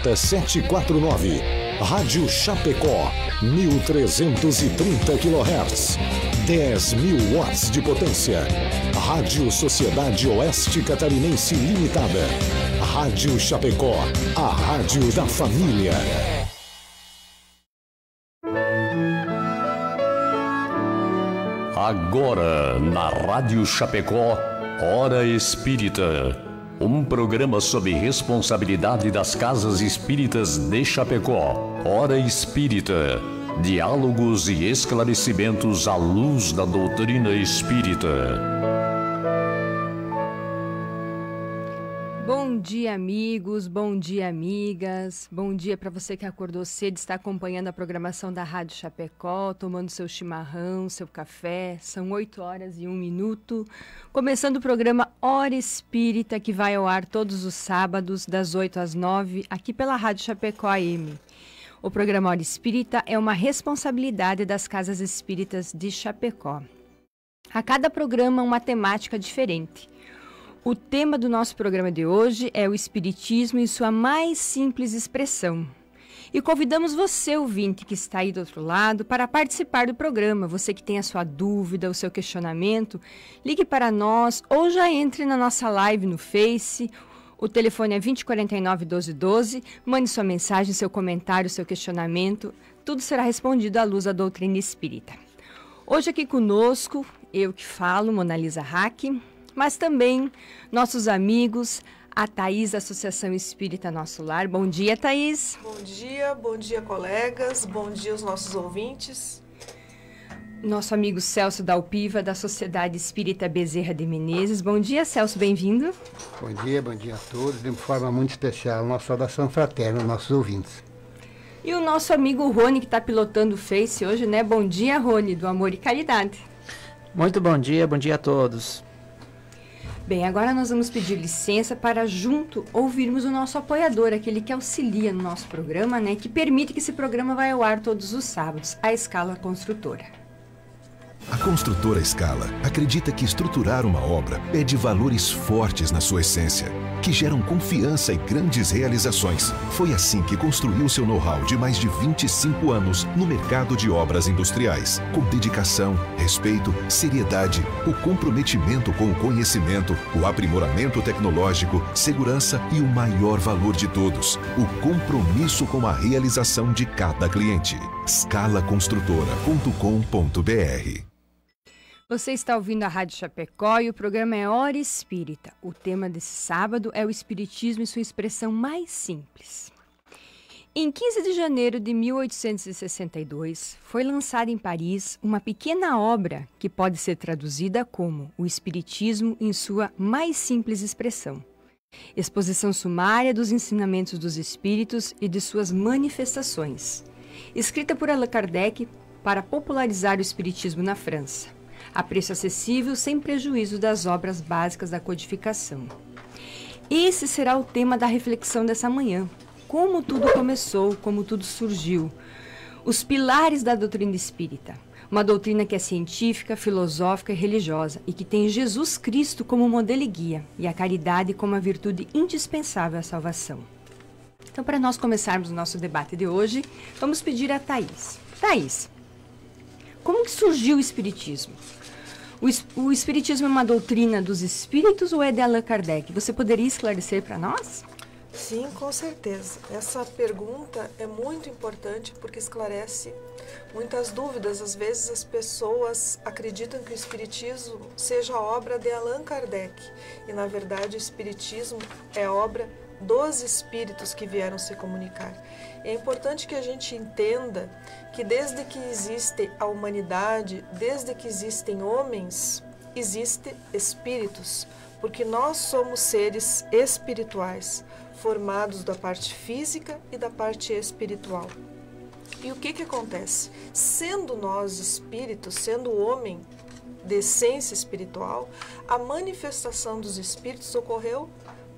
749. Rádio Chapecó, 1330 kHz. 10.000 watts de potência. Rádio Sociedade Oeste Catarinense Limitada. Rádio Chapecó, a rádio da família. Agora, na Rádio Chapecó, Hora Espírita. Um programa sob responsabilidade das Casas Espíritas de Chapecó. Hora Espírita. Diálogos e esclarecimentos à luz da doutrina espírita. Bom dia, amigos, bom dia, amigas, bom dia para você que acordou cedo e está acompanhando a programação da Rádio Chapecó, tomando seu chimarrão, seu café. São 8h01, começando o programa Hora Espírita, que vai ao ar todos os sábados, das 8 às 9, aqui pela Rádio Chapecó AM. O programa Hora Espírita é uma responsabilidade das Casas Espíritas de Chapecó. A cada programa, uma temática diferente. O tema do nosso programa de hoje é o Espiritismo em sua mais simples expressão. E convidamos você, ouvinte, que está aí do outro lado, para participar do programa. Você que tem a sua dúvida, o seu questionamento, ligue para nós ou já entre na nossa live no Face. O telefone é 2049-1212. Mande sua mensagem, seu comentário, seu questionamento. Tudo será respondido à luz da doutrina espírita. Hoje aqui conosco, eu que falo, Monalisa Hack, mas também nossos amigos, a Thaís da Associação Espírita Nosso Lar. Bom dia, Thaís. Bom dia, colegas, bom dia aos nossos ouvintes. Nosso amigo Celso Dalpiva, da Sociedade Espírita Bezerra de Menezes. Bom dia, Celso, bem-vindo. Bom dia a todos, de forma muito especial, nossa saudação fraterna aos nossos ouvintes. E o nosso amigo Rony, que está pilotando o Face hoje, né? Bom dia, Rony, do Amor e Caridade. Muito bom dia a todos. Bem, agora nós vamos pedir licença para junto ouvirmos o nosso apoiador, aquele que auxilia no nosso programa, né? Que permite que esse programa vá ao ar todos os sábados, a Escala Construtora. A Construtora Escala acredita que estruturar uma obra pede valores fortes na sua essência, que geram confiança e grandes realizações. Foi assim que construiu seu know-how de mais de 25 anos no mercado de obras industriais, com dedicação, respeito, seriedade, o comprometimento com o conhecimento, o aprimoramento tecnológico, segurança e o maior valor de todos, o compromisso com a realização de cada cliente. Scalaconstrutora.com.br. Você está ouvindo a Rádio Chapecó e o programa é Hora Espírita. O tema desse sábado é o Espiritismo em sua expressão mais simples. Em 15 de janeiro de 1862, foi lançada em Paris uma pequena obra que pode ser traduzida como o Espiritismo em sua mais simples expressão. Exposição sumária dos ensinamentos dos Espíritos e de suas manifestações. Escrita por Allan Kardec para popularizar o Espiritismo na França. A preço acessível, sem prejuízo das obras básicas da codificação. Esse será o tema da reflexão dessa manhã. Como tudo começou, como tudo surgiu. Os pilares da doutrina espírita. Uma doutrina que é científica, filosófica e religiosa e que tem Jesus Cristo como modelo e guia e a caridade como a virtude indispensável à salvação. Então, para nós começarmos o nosso debate de hoje, vamos pedir a Thaís. Thaís, como que surgiu o Espiritismo? O Espiritismo é uma doutrina dos Espíritos ou é de Allan Kardec? Você poderia esclarecer para nós? Sim, com certeza. Essa pergunta é muito importante porque esclarece muitas dúvidas. Às vezes as pessoas acreditam que o Espiritismo seja obra de Allan Kardec e, na verdade, o Espiritismo é obra dos Espíritos que vieram se comunicar. É importante que a gente entenda que desde que existe a humanidade, desde que existem homens, existem espíritos, porque nós somos seres espirituais, formados da parte física e da parte espiritual. E o que acontece? Sendo nós espíritos, sendo o homem de essência espiritual, a manifestação dos espíritos ocorreu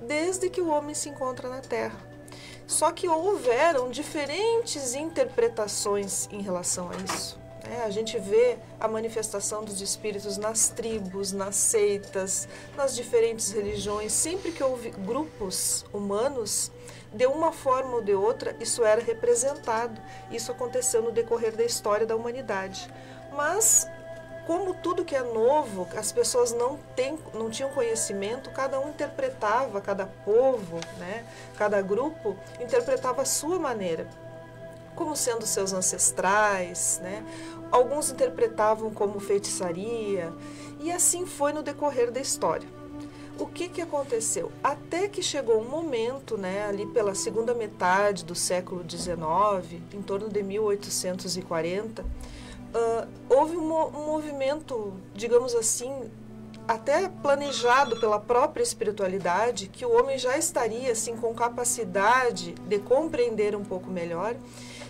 desde que o homem se encontra na Terra. Só que houveram diferentes interpretações em relação a isso. A gente vê a manifestação dos espíritos nas tribos, nas seitas, nas diferentes religiões. Sempre que houve grupos humanos, de uma forma ou de outra, isso era representado. Isso aconteceu no decorrer da história da humanidade. Mas, como tudo que é novo, as pessoas não tinham conhecimento, cada um interpretava, cada povo, né, cada grupo, interpretava a sua maneira, como sendo seus ancestrais, né? Alguns interpretavam como feitiçaria, e assim foi no decorrer da história. O que aconteceu? Até que chegou um momento, né, ali pela segunda metade do século XIX, em torno de 1840, houve um movimento, digamos assim, até planejado pela própria espiritualidade, que o homem já estaria assim, com capacidade de compreender um pouco melhor,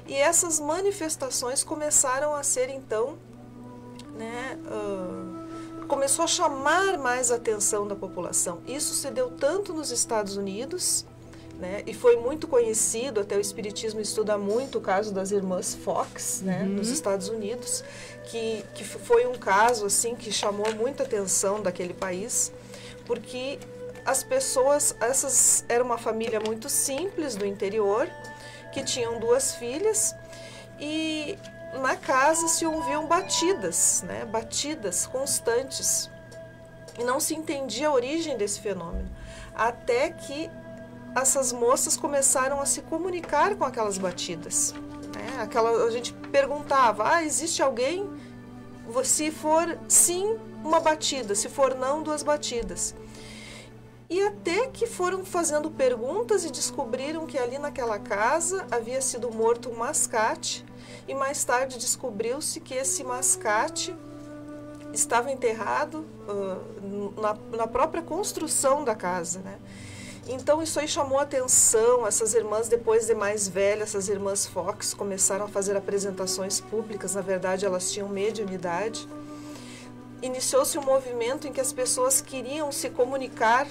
e essas manifestações começaram a ser, então, né, começou a chamar mais a atenção da população. Isso se deu tanto nos Estados Unidos, né, e foi muito conhecido, até o Espiritismo estuda muito o caso das irmãs Fox, né, nos Estados Unidos, que foi um caso assim, que chamou muita atenção daquele país, porque as pessoas, era uma família muito simples do interior, que tinham 2 filhas, e na casa se ouviam batidas, né, batidas constantes, e não se entendia a origem desse fenômeno, até que essas moças começaram a se comunicar com aquelas batidas, né? A gente perguntava, existe alguém? Se for sim, uma batida, se for não, 2 batidas. E até que foram fazendo perguntas e descobriram que ali naquela casa havia sido morto um mascate, e mais tarde descobriu-se que esse mascate estava enterrado na própria construção da casa, né? Então isso aí chamou a atenção. Essas irmãs, depois de mais velhas, essas irmãs Fox começaram a fazer apresentações públicas. Na verdade, elas tinham mediunidade. Iniciou-se um movimento em que as pessoas queriam se comunicar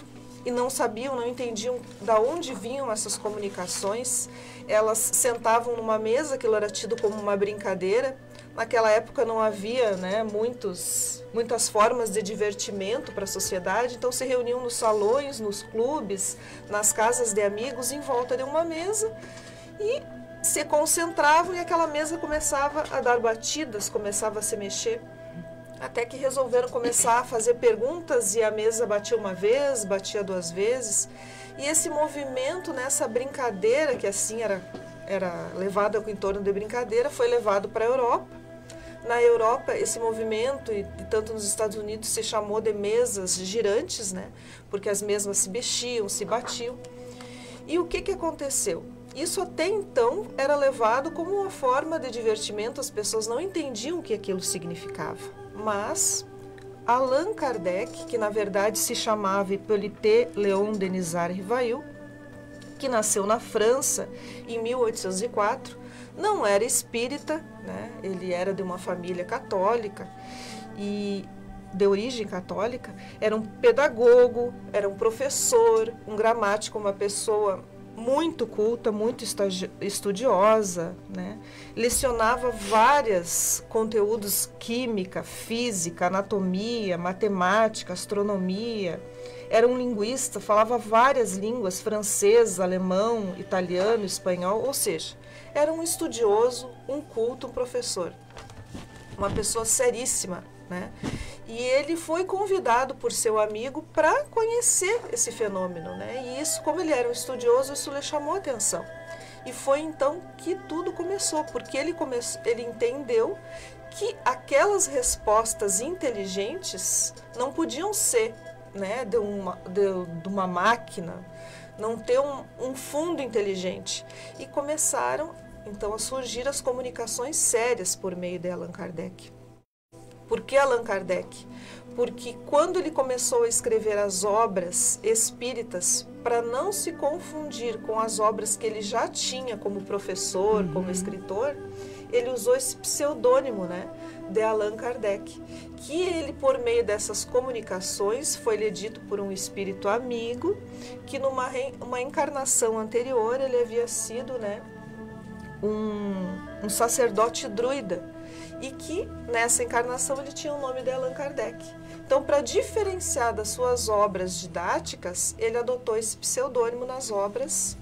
e não sabiam, não entendiam de onde vinham essas comunicações. Elas sentavam numa mesa, aquilo era tido como uma brincadeira. Naquela época não havia, né, muitas formas de divertimento para a sociedade, então se reuniam nos salões, nos clubes, nas casas de amigos, em volta de uma mesa, e se concentravam, e aquela mesa começava a dar batidas, começava a se mexer, até que resolveram começar a fazer perguntas, e a mesa batia uma vez, batia 2 vezes, e esse movimento, nessa brincadeira, que assim era levado em torno de brincadeira, foi levado para a Europa. Na Europa, esse movimento, e tanto nos Estados Unidos, se chamou de mesas girantes, né? Porque as mesas se mexiam, se batiam. E o que aconteceu? Isso até então era levado como uma forma de divertimento, as pessoas não entendiam o que aquilo significava. Mas Allan Kardec, que na verdade se chamava Hippolyte Léon Denisard Rivail, que nasceu na França em 1804, não era espírita, né? Ele era de uma família católica e de origem católica, era um pedagogo, era um professor, um gramático, uma pessoa muito culta, muito estudiosa, né? Lecionava vários conteúdos: química, física, anatomia, matemática, astronomia. Era um linguista, falava várias línguas: francês, alemão, italiano, espanhol, ou seja, era um estudioso, um culto, um professor, uma pessoa seríssima, né? E ele foi convidado por seu amigo para conhecer esse fenômeno, né? E isso, como ele era um estudioso, isso lhe chamou a atenção. E foi então que tudo começou, porque ele entendeu que aquelas respostas inteligentes não podiam ser, né, de uma máquina, não ter um fundo inteligente. E começaram então a surgir as comunicações sérias por meio de Allan Kardec. Por que Allan Kardec? Porque quando ele começou a escrever as obras espíritas, para não se confundir com as obras que ele já tinha como professor, como escritor, ele usou esse pseudônimo, né, de Allan Kardec, que ele, por meio dessas comunicações, foi-lhe dito por um espírito amigo, que numa encarnação anterior ele havia sido, né, um sacerdote druida, e que nessa encarnação ele tinha o nome de Allan Kardec. Então, para diferenciar das suas obras didáticas, ele adotou esse pseudônimo nas obras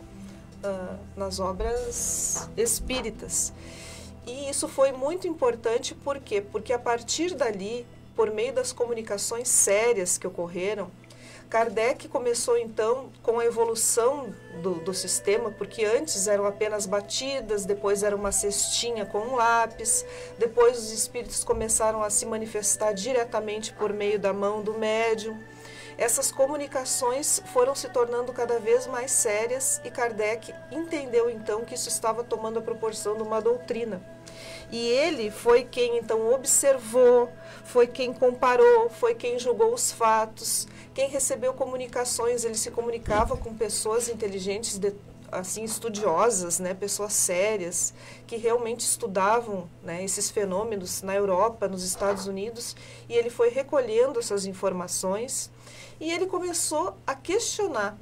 nas obras espíritas. E isso foi muito importante, por quê? Porque a partir dali, por meio das comunicações sérias que ocorreram, Kardec começou então com a evolução do sistema, porque antes eram apenas batidas, depois era uma cestinha com um lápis, depois os espíritos começaram a se manifestar diretamente por meio da mão do médium. Essas comunicações foram se tornando cada vez mais sérias e Kardec entendeu então que isso estava tomando a proporção de uma doutrina. E ele foi quem então observou, foi quem comparou, foi quem julgou os fatos, quem recebeu comunicações. Ele se comunicava com pessoas inteligentes, assim, estudiosas, né, pessoas sérias, que realmente estudavam, né, esses fenômenos na Europa, nos Estados Unidos, e ele foi recolhendo essas informações e ele começou a questionar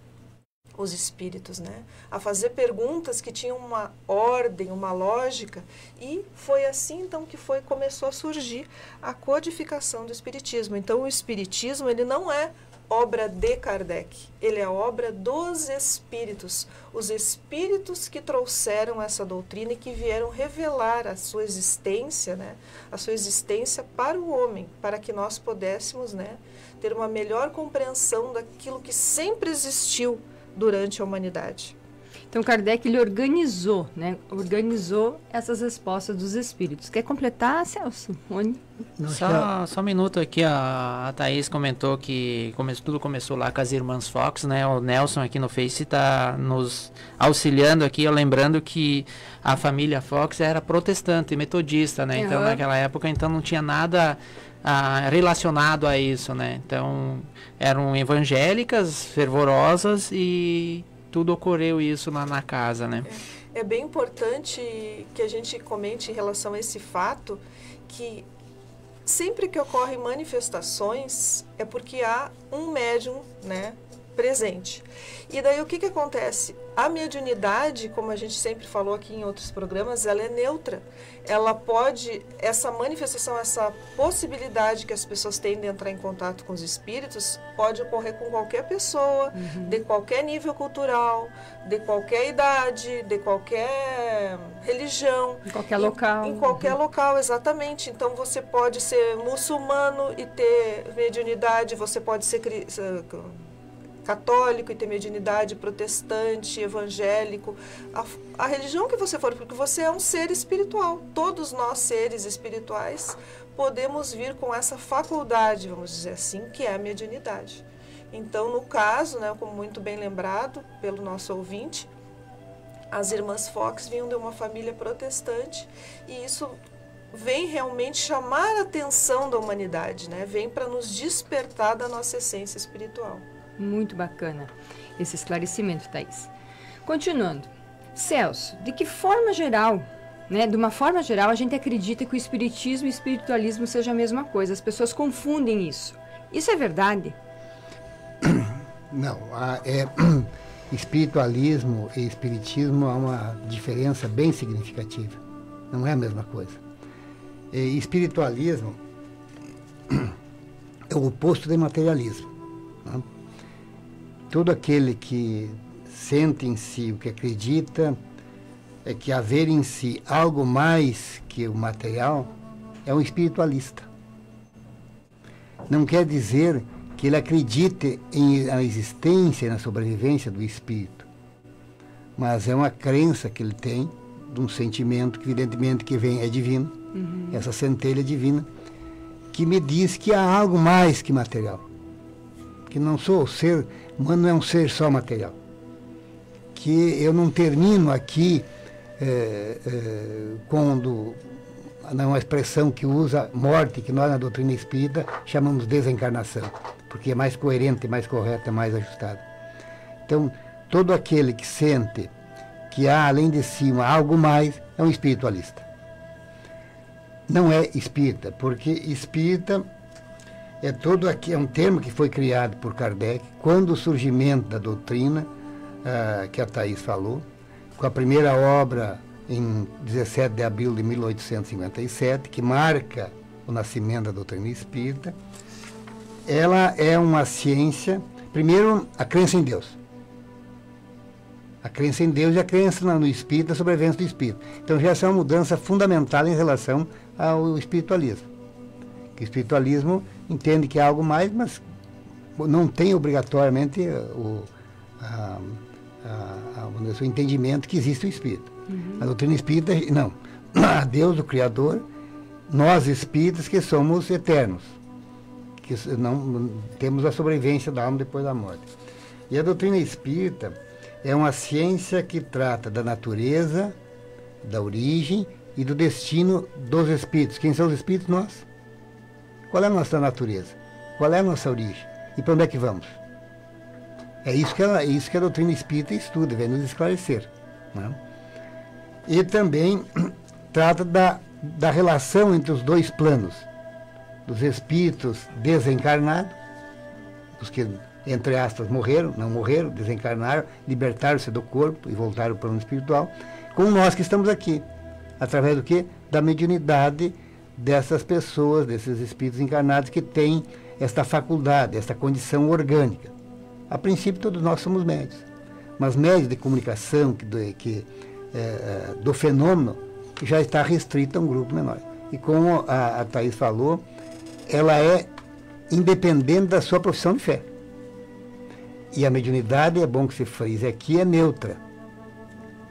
os espíritos, né, a fazer perguntas que tinham uma ordem, uma lógica, e foi assim então que começou a surgir a codificação do espiritismo. Então o espiritismo, ele não é obra de Kardec, ele é obra dos espíritos, os espíritos que trouxeram essa doutrina e que vieram revelar a sua existência, né, a sua existência para o homem, para que nós pudéssemos, né, ter uma melhor compreensão daquilo que sempre existiu durante a humanidade. Então Kardec, ele organizou, né? Organizou essas respostas dos espíritos. Quer completar, Celso? Só um minuto aqui, a Thaís comentou que tudo começou lá com as irmãs Fox, né? O Nelson aqui no Face está nos auxiliando aqui, lembrando que a família Fox era protestante, metodista, né? Então naquela época não tinha nada relacionado a isso, né? Então eram evangélicas, fervorosas, e tudo ocorreu isso na casa, né? É bem importante que a gente comente em relação a esse fato, que sempre que ocorrem manifestações é porque há um médium, né, presente. E daí o que acontece? A mediunidade, como a gente sempre falou aqui em outros programas, ela é neutra. Ela pode, essa manifestação, essa possibilidade que as pessoas têm de entrar em contato com os espíritos, pode ocorrer com qualquer pessoa, de qualquer nível cultural, de qualquer idade, de qualquer religião. Em qualquer local. Em qualquer local, exatamente. Então você pode ser muçulmano e ter mediunidade, você pode ser católico e ter mediunidade, protestante, evangélico, a religião que você for, porque você é um ser espiritual. Todos nós, seres espirituais, podemos vir com essa faculdade, vamos dizer assim, que é a mediunidade. Então, no caso, né, como muito bem lembrado pelo nosso ouvinte, as irmãs Fox vinham de uma família protestante, e isso vem realmente chamar a atenção da humanidade, né? Vem para nos despertar da nossa essência espiritual. Muito bacana esse esclarecimento, Thaís. Continuando, Celso, de que forma geral, né, de uma forma geral, a gente acredita que o espiritismo e o espiritualismo sejam a mesma coisa? As pessoas confundem isso. Isso é verdade? Não, espiritualismo e espiritismo há uma diferença bem significativa. Não é a mesma coisa. Espiritualismo é o oposto de materialismo, né? Todo aquele que sente em si o que acredita é que haver em si algo mais que o material é um espiritualista. Não quer dizer que ele acredite na existência e na sobrevivência do espírito, mas é uma crença que ele tem de um sentimento que evidentemente que vem, é divino, essa centelha divina, que me diz que há algo mais que material, que não sou o ser humano, não é um ser só material, que eu não termino aqui quando uma expressão que usa morte, que nós na doutrina espírita chamamos desencarnação, porque é mais coerente, mais correta, mais ajustada. Então, todo aquele que sente que há além de cima algo mais é um espiritualista. Não é espírita, porque espírita é um termo que foi criado por Kardec quando o surgimento da doutrina, que a Thaís falou, com a primeira obra em 17 de abril de 1857, que marca o nascimento da doutrina espírita. Ela é uma ciência, primeiro, a crença em Deus. A crença em Deus e a crença no Espírito, a sobrevivência do Espírito. Então já é uma mudança fundamental em relação ao espiritualismo. O espiritualismo entende que é algo mais, mas não tem obrigatoriamente o entendimento que existe o Espírito. A doutrina espírita, não. A Deus, o Criador, nós espíritas que somos eternos, que não temos a sobrevivência da alma depois da morte. E a doutrina espírita é uma ciência que trata da natureza, da origem e do destino dos espíritos. Quem são os espíritos? Nós. Qual é a nossa natureza? Qual é a nossa origem? E para onde é que vamos? É isso que a doutrina espírita estuda, vem nos esclarecer. Né? E também trata da relação entre os dois planos, dos espíritos desencarnados, os que, entre aspas, não morreram, desencarnaram, libertaram-se do corpo e voltaram para o plano espiritual, com nós que estamos aqui, através do quê? Da mediunidade dessas pessoas, desses espíritos encarnados que têm esta faculdade, esta condição orgânica. A princípio, todos nós somos médios, mas médios de comunicação do fenômeno já está restrito a um grupo menor. E como a Thaís falou, ela é independente da sua profissão de fé. E a mediunidade, é bom que se frise aqui, é neutra.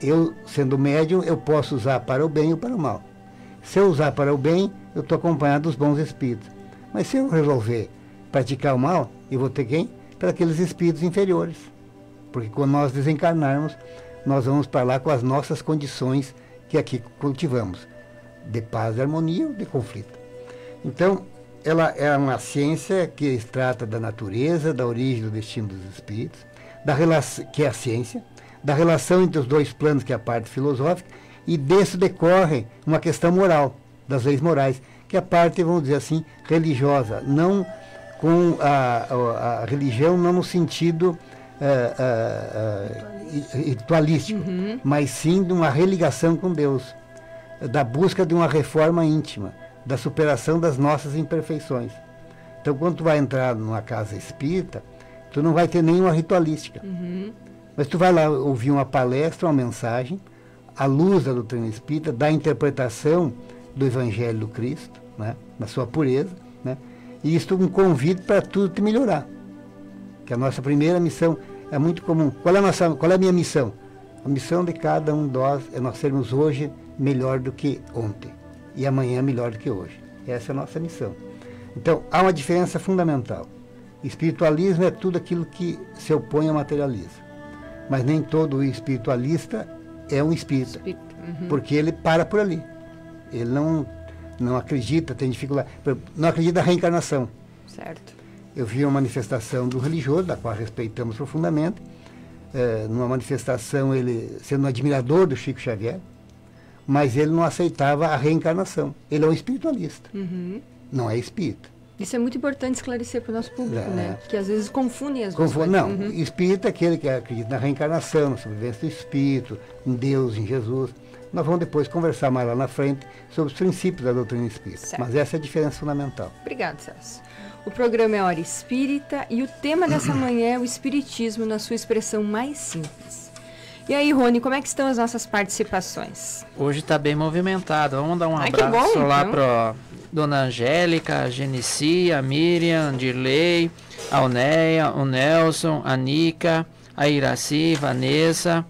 Eu, sendo médium, eu posso usar para o bem ou para o mal. Se eu usar para o bem, eu estou acompanhado dos bons espíritos. Mas se eu resolver praticar o mal, eu vou ter quem? Para aqueles espíritos inferiores. Porque quando nós desencarnarmos, nós vamos para lá com as nossas condições que aqui cultivamos, de paz, de harmonia ou de conflito. Então, ela é uma ciência que trata da natureza, da origem do destino dos espíritos, que é a ciência, da relação entre os dois planos, que é a parte filosófica, e disso decorre uma questão moral, das leis morais, que é a parte, vamos dizer assim, religiosa, não com a religião, não no sentido ritualístico, mas sim de uma religação com Deus, da busca de uma reforma íntima, da superação das nossas imperfeições. Então, quando tu vai entrar numa casa espírita, tu não vai ter nenhuma ritualística, mas tu vai lá ouvir uma palestra, uma mensagem, à luz da doutrina espírita, da interpretação do Evangelho do Cristo, né, na sua pureza, né, e isto é um convite para tudo te melhorar. Que a nossa primeira missão é muito comum. Qual é a minha missão? A missão de cada um de nós é nós sermos hoje melhor do que ontem e amanhã melhor do que hoje. Essa é a nossa missão. Então, há uma diferença fundamental. Espiritualismo é tudo aquilo que se opõe ao materialismo. Mas nem todo espiritualista é um espírita, porque ele para por ali. Ele não acredita, tem dificuldade, não acredita na reencarnação. Certo. Eu vi uma manifestação do religioso, da qual respeitamos profundamente, numa manifestação ele sendo um admirador do Chico Xavier, mas ele não aceitava a reencarnação. Ele é um espiritualista, não é espírita. Isso é muito importante esclarecer para o nosso público, né? Que às vezes confundem as duas coisas. Não, espírita é aquele que acredita na reencarnação, na sobrevivência do espírito, em Deus, em Jesus. Nós vamos depois conversar mais lá na frente sobre os princípios da doutrina espírita. Certo. Mas essa é a diferença fundamental. Obrigado, Celso. O programa é Hora Espírita e o tema dessa manhã é o Espiritismo na sua expressão mais simples. E aí, Rony, como é que estão as nossas participações? Hoje está bem movimentado. Vamos dar um abraço lá para Dona Angélica, a Genici, a Miriam, a Dirley, a Onéia, o Nelson, a Nica, a Iraci, Vanessa,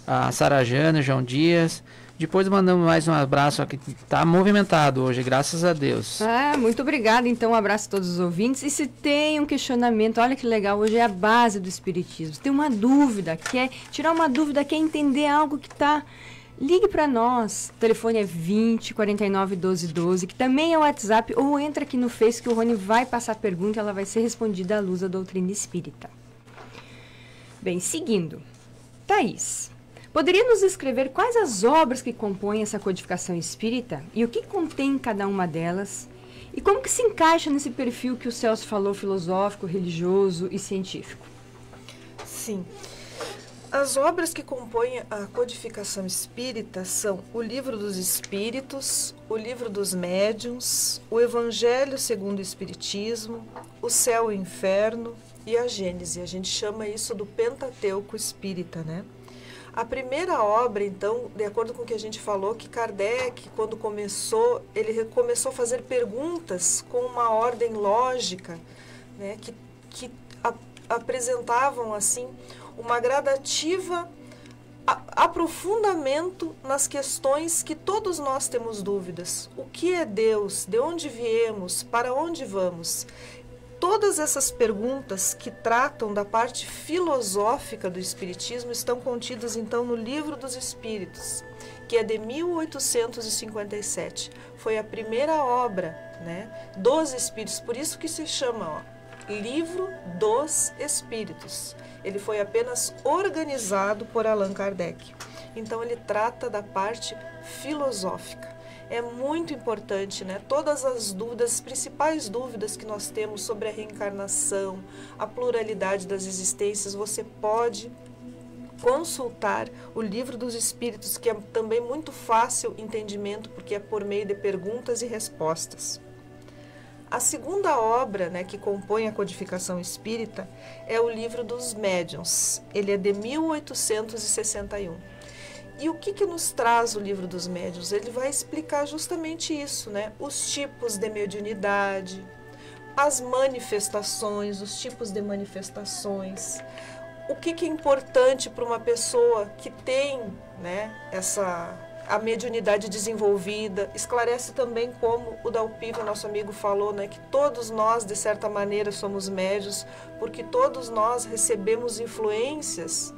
a Sarajana, o João Dias. Depois mandamos mais um abraço aqui. Está movimentado hoje, graças a Deus. Muito obrigada. Então, um abraço a todos os ouvintes. E se tem um questionamento, olha que legal, hoje é a base do Espiritismo. Se tem uma dúvida, quer tirar uma dúvida, quer entender algo que está... Ligue para nós. O telefone é 20 49 12 12, que também é o WhatsApp, ou entra aqui no Face que o Rony vai passar a pergunta e ela vai ser respondida à luz da doutrina espírita. Bem, seguindo. Thaís, poderia nos escrever quais as obras que compõem essa codificação espírita e o que contém cada uma delas? E como que se encaixa nesse perfil que o Celso falou, filosófico, religioso e científico? Sim. As obras que compõem a codificação espírita são o Livro dos Espíritos, o Livro dos Médiuns, o Evangelho segundo o Espiritismo, o Céu e o Inferno e a Gênese. A gente chama isso do Pentateuco espírita, né? A primeira obra, então, de acordo com o que a gente falou, que Kardec, quando começou, ele começou a fazer perguntas com uma ordem lógica, né, que apresentavam, assim, uma gradativa aprofundamento nas questões que todos nós temos dúvidas. O que é Deus? De onde viemos? Para onde vamos? Todas essas perguntas que tratam da parte filosófica do Espiritismo estão contidas, então, no Livro dos Espíritos, que é de 1857. Foi a primeira obra, né, dos Espíritos, por isso que se chama, Livro dos Espíritos. Ele foi apenas organizado por Allan Kardec. Então, ele trata da parte filosófica. É muito importante, né? Todas as dúvidas, as principais dúvidas que nós temos sobre a reencarnação, a pluralidade das existências, você pode consultar o Livro dos Espíritos, que é também muito fácil entendimento, porque é por meio de perguntas e respostas. A segunda obra, né, que compõe a codificação espírita é o Livro dos Médiuns. Ele é de 1861. E o que nos traz o Livro dos Médiuns? Ele vai explicar justamente isso, né? Os tipos de mediunidade, as manifestações, os tipos de manifestações. O que é importante para uma pessoa que tem, né, a mediunidade desenvolvida. Esclarece também, como o Dalpiva, nosso amigo, falou, né, que todos nós, de certa maneira, somos médiuns, porque todos nós recebemos influências.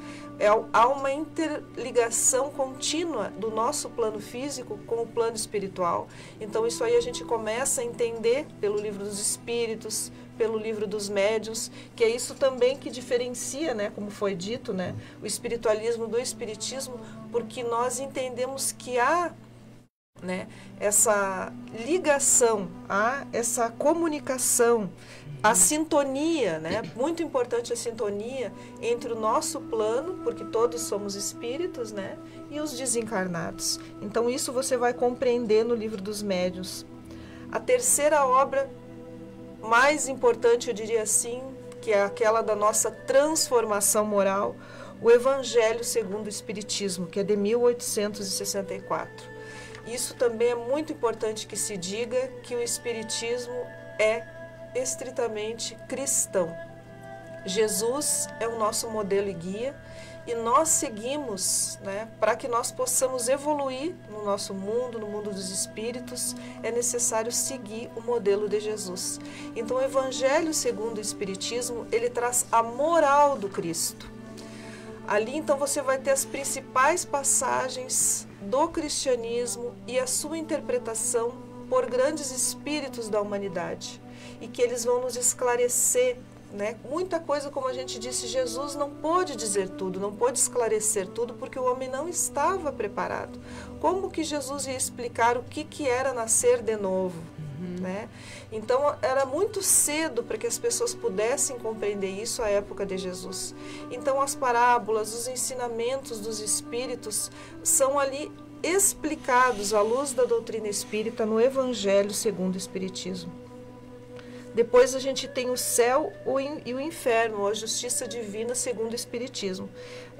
Há uma interligação contínua do nosso plano físico com o plano espiritual. Então, isso aí a gente começa a entender pelo Livro dos Espíritos, pelo Livro dos Médiuns, que é isso também que diferencia, né, como foi dito, né, o espiritualismo do espiritismo, porque nós entendemos que há, né, essa ligação, há essa comunicação, a sintonia, né, muito importante a sintonia entre o nosso plano, porque todos somos espíritos, né, e os desencarnados. Então, isso você vai compreender no Livro dos Médiuns. A terceira obra mais importante, eu diria assim, que é aquela da nossa transformação moral, o Evangelho segundo o Espiritismo, que é de 1864. Isso também é muito importante que se diga que o Espiritismo é estritamente cristão. Jesus é o nosso modelo e guia, e nós seguimos, né, para que nós possamos evoluir no nosso mundo, no mundo dos espíritos, é necessário seguir o modelo de Jesus. Então, o Evangelho segundo o Espiritismo, ele traz a moral do Cristo. Ali, então, você vai ter as principais passagens do cristianismo e a sua interpretação por grandes espíritos da humanidade, e que eles vão nos esclarecer, né? Muita coisa, como a gente disse, Jesus não pôde dizer tudo, não pôde esclarecer tudo, porque o homem não estava preparado. Como que Jesus ia explicar o que era nascer de novo? Né? Então, era muito cedo para que as pessoas pudessem compreender isso à época de Jesus. Então, as parábolas, os ensinamentos dos espíritos são ali explicados à luz da doutrina espírita no Evangelho segundo o Espiritismo. Depois a gente tem o céu e o inferno, a justiça divina segundo o Espiritismo.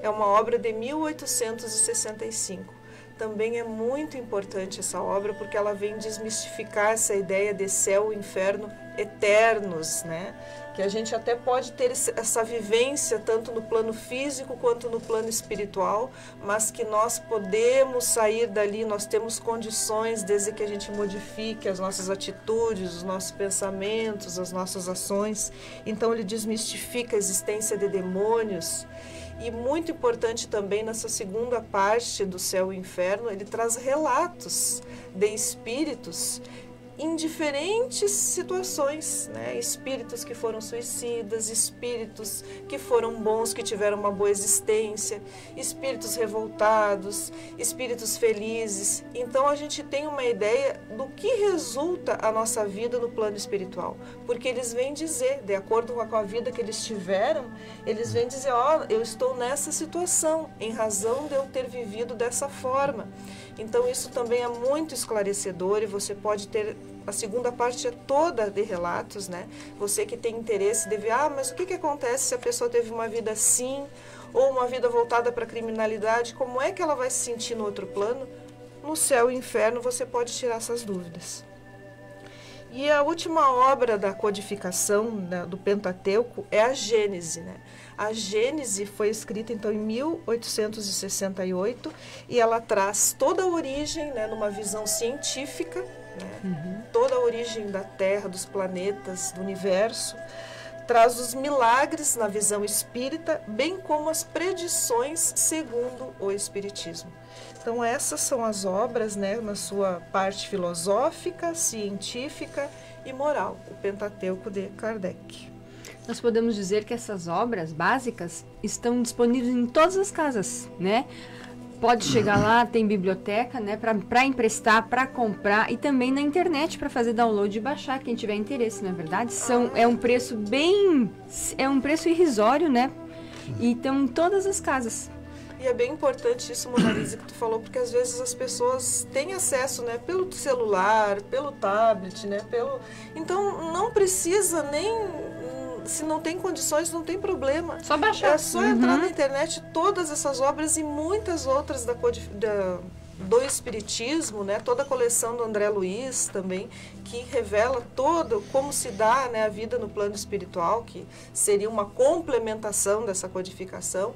É uma obra de 1865. Também é muito importante essa obra, porque ela vem desmistificar essa ideia de céu e inferno eternos, né? Que a gente até pode ter essa vivência tanto no plano físico quanto no plano espiritual, mas que nós podemos sair dali, nós temos condições desde que a gente modifique as nossas atitudes, os nossos pensamentos, as nossas ações. Então, ele desmistifica a existência de demônios. E muito importante também, nessa segunda parte do céu e inferno, ele traz relatos de espíritos em diferentes situações, né? Espíritos que foram suicidas, espíritos que foram bons, que tiveram uma boa existência, espíritos revoltados, espíritos felizes. Então, a gente tem uma ideia do que resulta a nossa vida no plano espiritual, porque eles vêm dizer, de acordo com a vida que eles tiveram, eles vêm dizer, ó, eu estou nessa situação, em razão de eu ter vivido dessa forma. Então, isso também é muito esclarecedor, e você pode ter, a segunda parte é toda de relatos, né? Você que tem interesse de ver, mas o que acontece se a pessoa teve uma vida assim, ou uma vida voltada para a criminalidade, como é que ela vai se sentir no outro plano? No céu e inferno você pode tirar essas dúvidas. E a última obra da codificação, né, do Pentateuco é a Gênese, né? A Gênese foi escrita então em 1868 e ela traz toda a origem, né, numa visão científica, né, toda a origem da Terra, dos planetas, do universo, traz os milagres na visão espírita, bem como as predições segundo o Espiritismo. Então essas são as obras, né, na sua parte filosófica, científica e moral, o Pentateuco de Kardec. Nós podemos dizer que essas obras básicas estão disponíveis em todas as casas, né? Pode chegar lá, tem biblioteca, né, para emprestar, para comprar e também na internet para fazer download e baixar, quem tiver interesse, na verdade. É um preço irrisório, né? E estão em todas as casas. E é bem importante isso, Mona Lisa, que tu falou, porque às vezes as pessoas têm acesso, né, pelo celular, pelo tablet, né, então não precisa nem, se não tem condições, não tem problema. Só baixar. É só entrar na internet, todas essas obras e muitas outras do Espiritismo, né, toda a coleção do André Luiz também, que revela todo como se dá, né, a vida no plano espiritual, que seria uma complementação dessa codificação.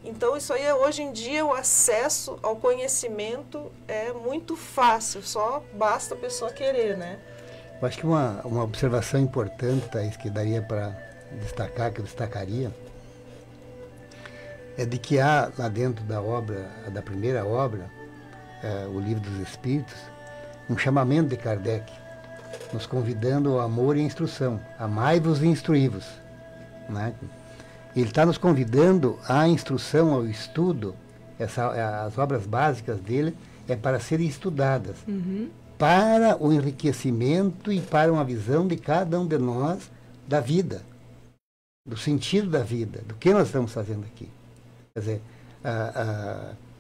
Então, isso aí, hoje em dia, o acesso ao conhecimento é muito fácil, só basta a pessoa querer, né? Eu acho que uma observação importante, Thaís, que daria para destacar, que eu destacaria, é de que há lá dentro da obra, da primeira obra, o Livro dos Espíritos, um chamamento de Kardec, nos convidando ao amor e à instrução. Amai-vos e instruí-vos, né? Ele está nos convidando à instrução, ao estudo. As obras básicas dele é para serem estudadas, para o enriquecimento e para uma visão de cada um de nós da vida, do sentido da vida, do que nós estamos fazendo aqui. Quer dizer,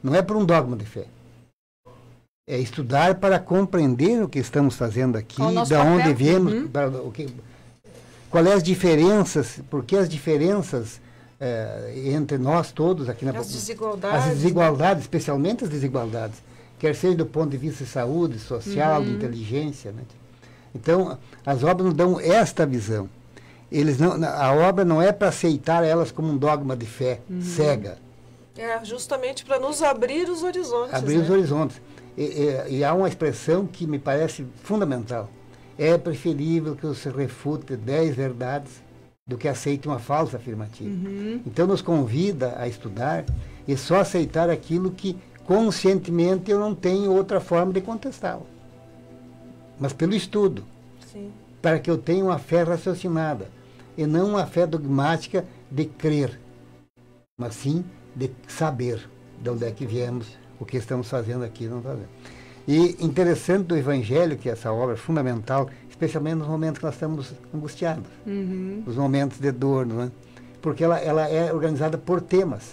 não é por um dogma de fé. É estudar para compreender o que estamos fazendo aqui, de onde viemos, quais as diferenças, porque as diferenças entre nós todos aqui na as desigualdades, né? Especialmente as desigualdades, quer seja do ponto de vista de saúde, social, de inteligência, né? Então, as obras nos dão esta visão. A obra não é para aceitar elas como um dogma de fé cega. É justamente para nos abrir os horizontes. Abrir, né, os horizontes. E há uma expressão que me parece fundamental. É preferível que você refute 10 verdades do que aceite uma falsa afirmativa. Então nos convida a estudar e só aceitar aquilo que conscientemente eu não tenho outra forma de contestá-lo. Mas pelo estudo. Sim. Para que eu tenha uma fé raciocinada e não uma fé dogmática de crer, mas sim de saber de onde é que viemos, o que estamos fazendo aqui, não fazendo. E interessante do Evangelho, que essa obra é fundamental, especialmente nos momentos que nós estamos angustiados, nos momentos de dor, não é? Porque ela é organizada por temas,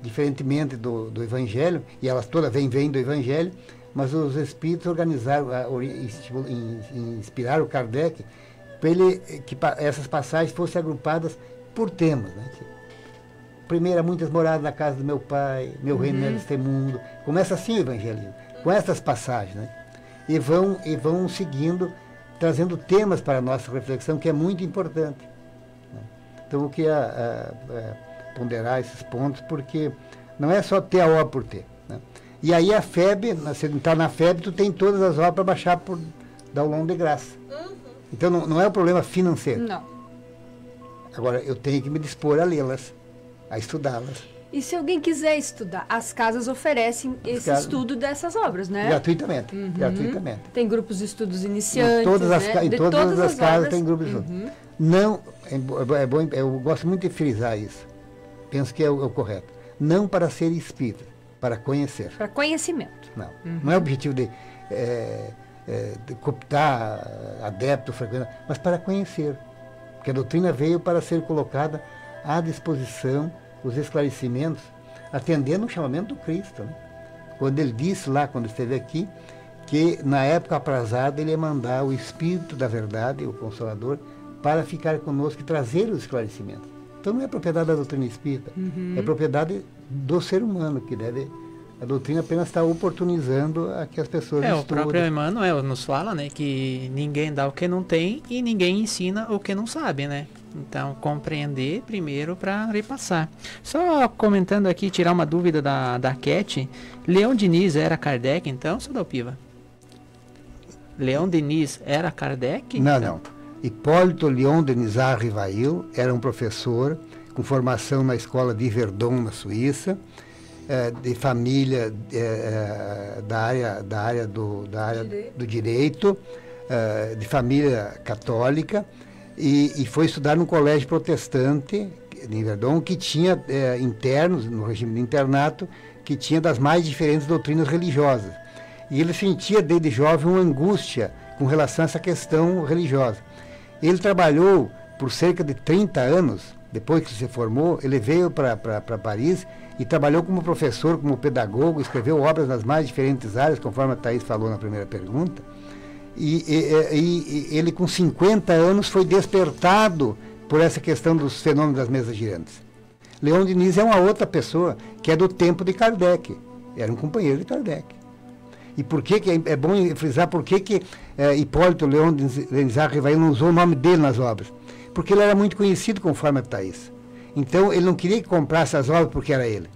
diferentemente do Evangelho, e elas todas vêm do Evangelho, mas os Espíritos organizaram, inspiraram o Kardec para que essas passagens fossem agrupadas por temas, né? Primeiro, muitas moradas na casa do meu pai, meu reino não é deste mundo. Começa assim o Evangelismo, com essas passagens, né? E vão seguindo, trazendo temas para a nossa reflexão, que é muito importante, né? Então, eu queria ponderar esses pontos, porque não é só ter a obra por ter, né? E aí a FEB, se entrar na FEB, tu tem todas as obras para baixar por download de graça. Então, não é um problema financeiro. Não. Agora, eu tenho que me dispor a lê-las, a estudá-las. E se alguém quiser estudar, as casas oferecem esse estudo dessas obras, né? Gratuitamente. Gratuitamente. Tem grupos de estudos iniciantes, em todas as, né? Em todas as casas obras. Tem grupos de estudos. Não, é bom, eu gosto muito de frisar isso. Penso que é o correto. Não para ser espírita, para conhecer. Para conhecimento. Não. Não é o objetivo de cooptar adepto, frequentar, mas para conhecer. Porque a doutrina veio para ser colocada à disposição, os esclarecimentos, atendendo o chamamento do Cristo, né? Quando ele disse lá, quando esteve aqui, que na época aprazada ele ia mandar o Espírito da Verdade, o Consolador, para ficar conosco e trazer os esclarecimentos. Então não é propriedade da doutrina espírita, é propriedade do ser humano, que deve... A doutrina apenas está oportunizando a que as pessoas estudem. O próprio Emmanuel nos fala, né, que ninguém dá o que não tem e ninguém ensina o que não sabe, né? Então, compreender primeiro para repassar. Só comentando aqui, tirar uma dúvida da Cat. Leon Denis era Kardec, então, seu Dalpiva? Leon Denis era Kardec? Não, então? não. Hipólito Leon Denis Rivail era um professor com formação na escola de Verdun, na Suíça, de família da área do direito, de família católica, e foi estudar num colégio protestante em Verdun, que tinha internos, no regime de internato, que tinha das mais diferentes doutrinas religiosas. E ele sentia desde jovem uma angústia com relação a essa questão religiosa. Ele trabalhou por cerca de 30 anos, depois que se formou, ele veio para Paris e trabalhou como professor, como pedagogo, escreveu obras nas mais diferentes áreas, conforme a Thaís falou na primeira pergunta. E ele, com 50 anos, foi despertado por essa questão dos fenômenos das mesas girantes. Leon Denis é uma outra pessoa que é do tempo de Kardec, era um companheiro de Kardec. E por que é bom frisar por que Hipólito Leon Denis Rivail não usou o nome dele nas obras? Porque ele era muito conhecido, conforme a Thaís. Então, ele não queria que comprasse as obras porque era ele.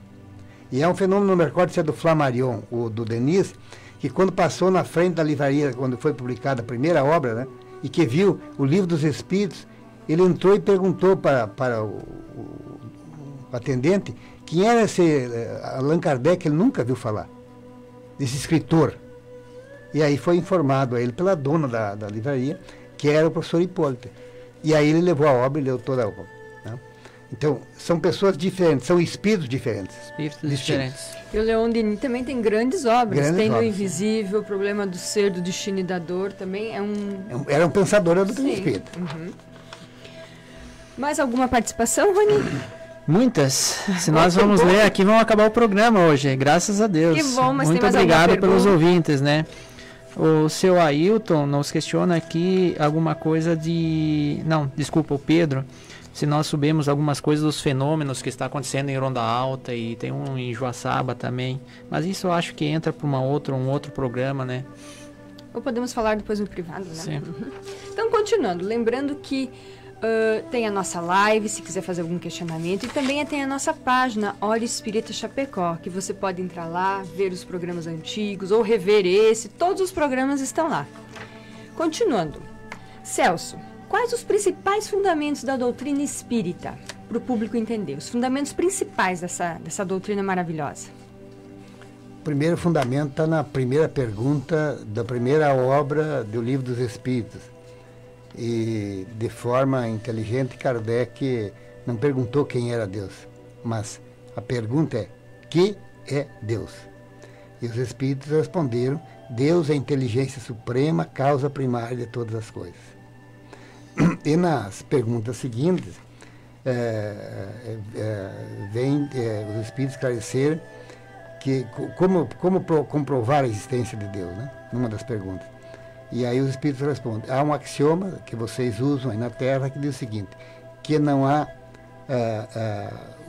E é um fenômeno, não me recordo se é do Flammarion ou do Denis, que quando passou na frente da livraria, quando foi publicada a primeira obra, né, e que viu o Livro dos Espíritos, ele entrou e perguntou para o atendente quem era esse Allan Kardec, ele nunca viu falar, desse escritor. E aí foi informado a ele pela dona da livraria, que era o professor Hipólito. E aí ele levou a obra e leu toda a obra. Né? Então, são pessoas diferentes, são espíritos diferentes. Espíritos diferentes. E o Leon Denis também tem grandes obras. Tem No Invisível, O Problema do Ser, do Destino e da Dor, também é um... Era um pensador da doutrina espírita. Mais alguma participação, Rony? Muitas. Se nós vamos ler aqui, vamos acabar o programa hoje, graças a Deus. Que bom, mas muito tem mais obrigado alguma pelos pergunta? ouvintes, né? O seu Ailton nos questiona aqui alguma coisa de... Não, desculpa, o Pedro. Se nós subimos algumas coisas dos fenômenos que está acontecendo em Ronda Alta e tem um em Joaçaba também. Mas isso eu acho que entra para um outro programa, né? Ou podemos falar depois no privado, né? Sim. Então, continuando, lembrando que tem a nossa live, se quiser fazer algum questionamento, e também tem a nossa página Hora Espírita Chapecó, que você pode entrar lá, ver os programas antigos ou rever esse, todos os programas estão lá. Continuando, Celso, quais os principais fundamentos da doutrina espírita, para o público entender, os fundamentos principais dessa doutrina maravilhosa? O primeiro fundamento está na primeira pergunta da primeira obra do Livro dos Espíritos. E de forma inteligente, Kardec não perguntou quem era Deus, mas a pergunta é: que é Deus? E os Espíritos responderam: Deus é a inteligência suprema, causa primária de todas as coisas. E nas perguntas seguintes, vem os Espíritos esclarecer que, como comprovar a existência de Deus, né? Numa das perguntas. E aí os Espíritos respondem: há um axioma que vocês usam aí na Terra que diz o seguinte, que não há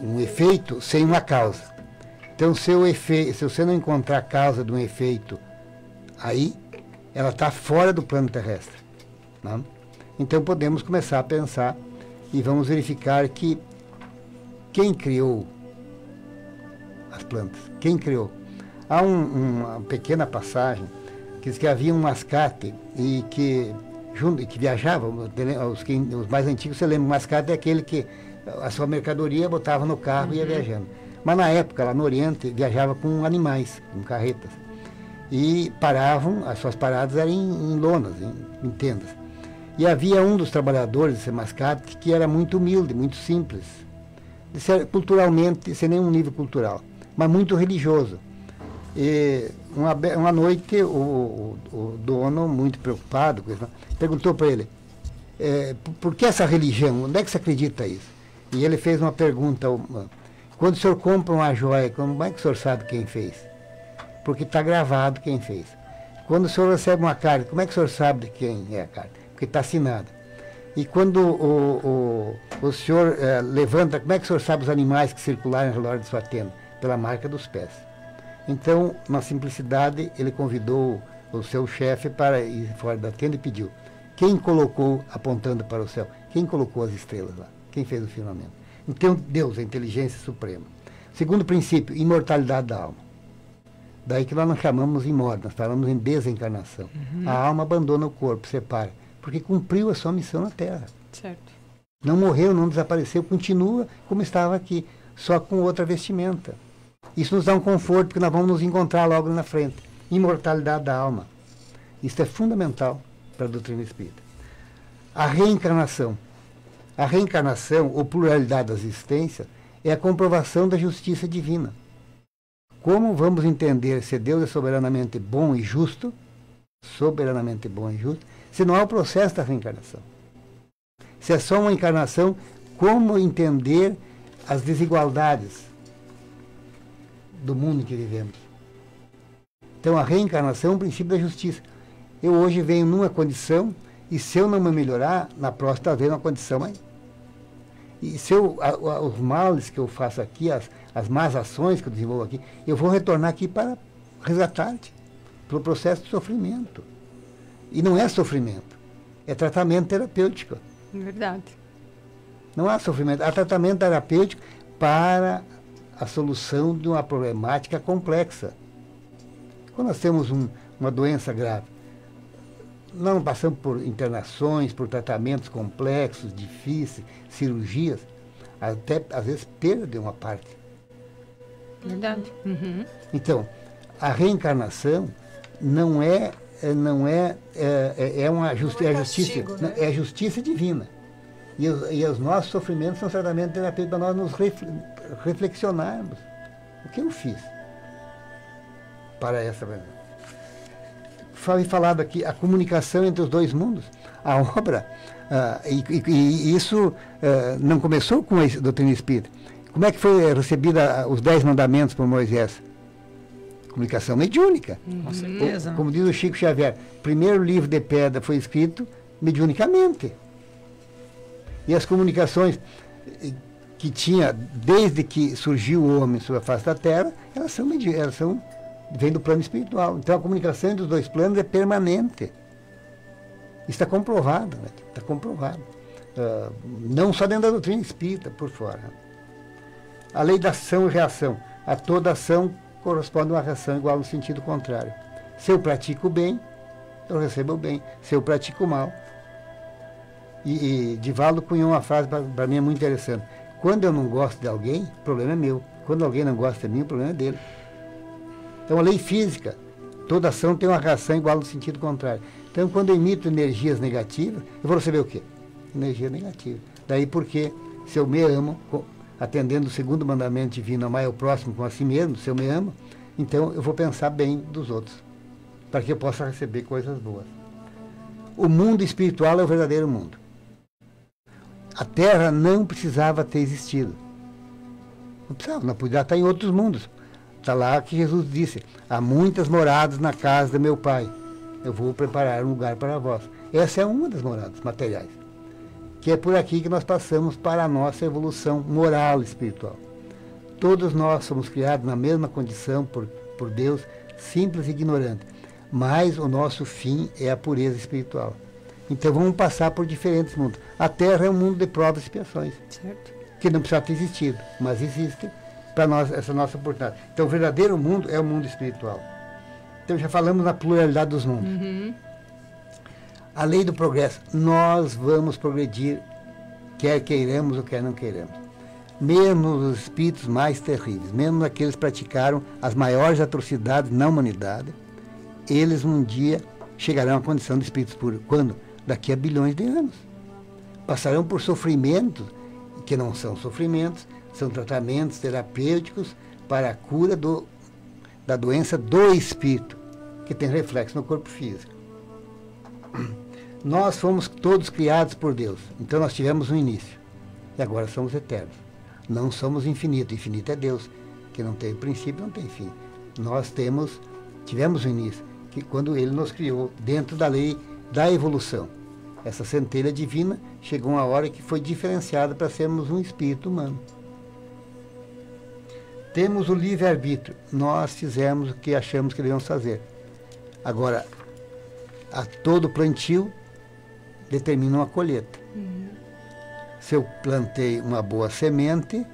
um efeito sem uma causa. Então, se você não encontrar a causa de um efeito aí, ela está fora do plano terrestre. Não? Então, podemos começar a pensar e vamos verificar que quem criou as plantas? Quem criou? Há uma pequena passagem que diz que havia um mascate e que viajava, os mais antigos, você lembra, o mascate é aquele que a sua mercadoria botava no carro e ia viajando. Mas na época, lá no Oriente, viajava com animais, com carretas. E paravam, as suas paradas eram em lonas, em tendas. E havia um dos trabalhadores desse mascate que era muito humilde, muito simples, culturalmente, sem nenhum nível cultural, mas muito religioso. E uma noite o dono, muito preocupado, perguntou para ele: por que essa religião? Onde é que você acredita isso? E ele fez uma pergunta: quando o senhor compra uma joia, como é que o senhor sabe quem fez? Porque está gravado quem fez. Quando o senhor recebe uma carta, como é que o senhor sabe de quem é a carta? Porque está assinada. E quando o senhor levanta, como é que o senhor sabe os animais que circularam ao redor de sua tenda? Pela marca dos pés. Então, na simplicidade, ele convidou o seu chefe para ir fora da tenda e pediu: quem colocou, apontando para o céu, quem colocou as estrelas lá? Quem fez o firmamento? Então, Deus, a inteligência suprema. Segundo princípio, imortalidade da alma. Daí que nós não chamamos de morte, nós falamos em desencarnação. A alma abandona o corpo, separa, porque cumpriu a sua missão na Terra. Certo. Não morreu, não desapareceu, continua como estava aqui, só com outra vestimenta. Isso nos dá um conforto, porque nós vamos nos encontrar logo na frente. Imortalidade da alma. Isso é fundamental para a doutrina espírita. A reencarnação. A reencarnação, ou pluralidade da existência, é a comprovação da justiça divina. Como vamos entender se Deus é soberanamente bom e justo, se não há o processo da reencarnação? Se é só uma encarnação, como entender as desigualdades do mundo em que vivemos? Então a reencarnação é um princípio da justiça. Eu hoje venho numa condição, e se eu não me melhorar, na próxima talvez uma condição mais. E se os males que eu faço aqui, as más ações que eu desenvolvo aqui, eu vou retornar aqui para resgatar-te, pelo processo de sofrimento. E não é sofrimento, é tratamento terapêutico. Verdade. Não há sofrimento, há tratamento terapêutico para a solução de uma problemática complexa. Quando nós temos uma doença grave, nós não passamos por internações, por tratamentos complexos, difíceis, cirurgias, até às vezes perda de uma parte. Verdade. Uhum. Então, a reencarnação não é uma justiça, né? É a justiça divina. E os nossos sofrimentos são tratamento terapêutico para nós nos reflexionarmos. O que eu fiz para essa verdade? Foi falado aqui a comunicação entre os dois mundos. A obra, e isso não começou com a doutrina espírita. Como é que foi recebida os 10 mandamentos por Moisés? Comunicação mediúnica. Com certeza. Como diz o Chico Xavier, o primeiro livro de pedra foi escrito mediunicamente. E as comunicações que tinha, desde que surgiu o homem sobre a face da Terra, elas vêm do plano espiritual. Então a comunicação entre os dois planos é permanente. Isso está comprovado, né? Está comprovado. Não só dentro da doutrina espírita, por fora. A lei da ação e reação. A toda ação corresponde a uma reação igual no sentido contrário. Se eu pratico o bem, eu recebo o bem. Se eu pratico o mal. E Divaldo cunhou uma frase para mim muito interessante. Quando eu não gosto de alguém, o problema é meu. Quando alguém não gosta de mim, o problema é dele. Então, a lei física, toda ação tem uma reação igual no sentido contrário. Então, quando eu emito energias negativas, eu vou receber o quê? Energia negativa. Daí porque, se eu me amo, atendendo o segundo mandamento divino, amar o próximo como a si mesmo, se eu me amo, então eu vou pensar bem dos outros, para que eu possa receber coisas boas. O mundo espiritual é o verdadeiro mundo. A Terra não precisava ter existido. Não precisava, não podia estar em outros mundos. Está lá que Jesus disse: há muitas moradas na casa de meu Pai. Eu vou preparar um lugar para vós. Essa é uma das moradas materiais. Que é por aqui que nós passamos para a nossa evolução moral e espiritual. Todos nós somos criados na mesma condição por Deus, simples e ignorante. Mas o nosso fim é a pureza espiritual. Então vamos passar por diferentes mundos. A Terra é um mundo de provas e expiações. Certo. Que não precisa ter existido, mas existe para nós, essa nossa oportunidade. Então o verdadeiro mundo é o mundo espiritual. Então já falamos na pluralidade dos mundos. Uhum. A lei do progresso. Nós vamos progredir, quer queiramos ou quer não queiramos. Mesmo os espíritos mais terríveis, mesmo aqueles que praticaram as maiores atrocidades na humanidade, eles um dia chegarão à condição de espíritos puros. Quando? Daqui a bilhões de anos. Passarão por sofrimentos, que não são sofrimentos, são tratamentos terapêuticos para a cura da doença do espírito, que tem reflexo no corpo físico. Nós fomos todos criados por Deus, então nós tivemos um início, e agora somos eternos. Não somos infinito, infinito é Deus, que não tem princípio, não tem fim. Nós tivemos um início, que quando Ele nos criou dentro da lei da evolução. essa centelha divina, chegou uma hora que foi diferenciada para sermos um espírito humano. Temos o livre-arbítrio. Nós fizemos o que achamos que devemos fazer. Agora, a todo plantio determina uma colheita. Se eu plantei uma boa semente,